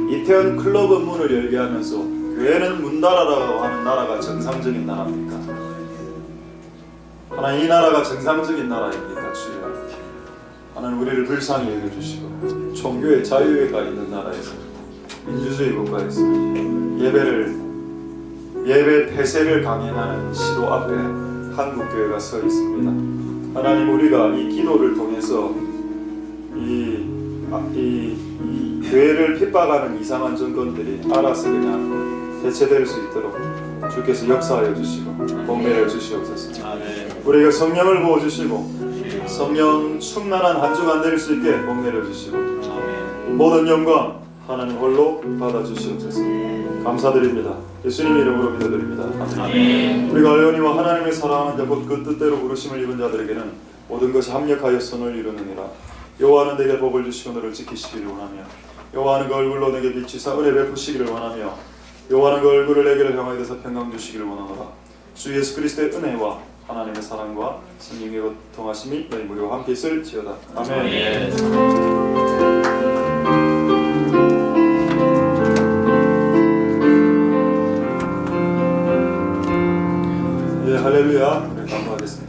이태원 클럽은 문을 열게 하면서 교회는 문 닫아라고 하는 나라가 정상적인 나라입니까? 하나님 이 나라가 정상적인 나라입니까? 주여 하나님 우리를 불쌍히 여겨주시고 종교의 자유가 있는 나라에서 민주주의 국가에서 예배 폐쇄를 강행하는 시도 앞에 한국교회가 서 있습니다. 하나님 우리가 이 기도를 통해서 이 교회를 핍박하는 이상한 정권들이 알아서 그냥 대체될 수 있도록 주께서 역사하여 주시고 복내려 주시옵소서. 우리에게 성령을 부어주시고 성령 충만한 한 주간 될 수 있게 복내려 주시고 모든 영광 하나님 홀로 받아주시옵소서. 감사드립니다. 예수님 이름으로 기도드립니다. 아멘. 우리가 의원이와 하나님을 사랑하는 자 곧 그 뜻대로 부르심을 입은 자들에게는 모든 것이 합력하여 선을 이루느니라. 여호와는 내게 복을 주시고 너를 지키시기를 원하며 여호와는 그 얼굴로 내게 비치사 은혜 베푸시기를 원하며 여호와는 그 얼굴을 내게로 향하여 대사 평강 주시기를 원하노라. 주 예수 그리스도의 은혜와 하나님의 사랑과 성령의 통하심이 너희 모두와 함께 있을지어다. 아멘. 예, 할렐루야. 네, 감사하겠습니다.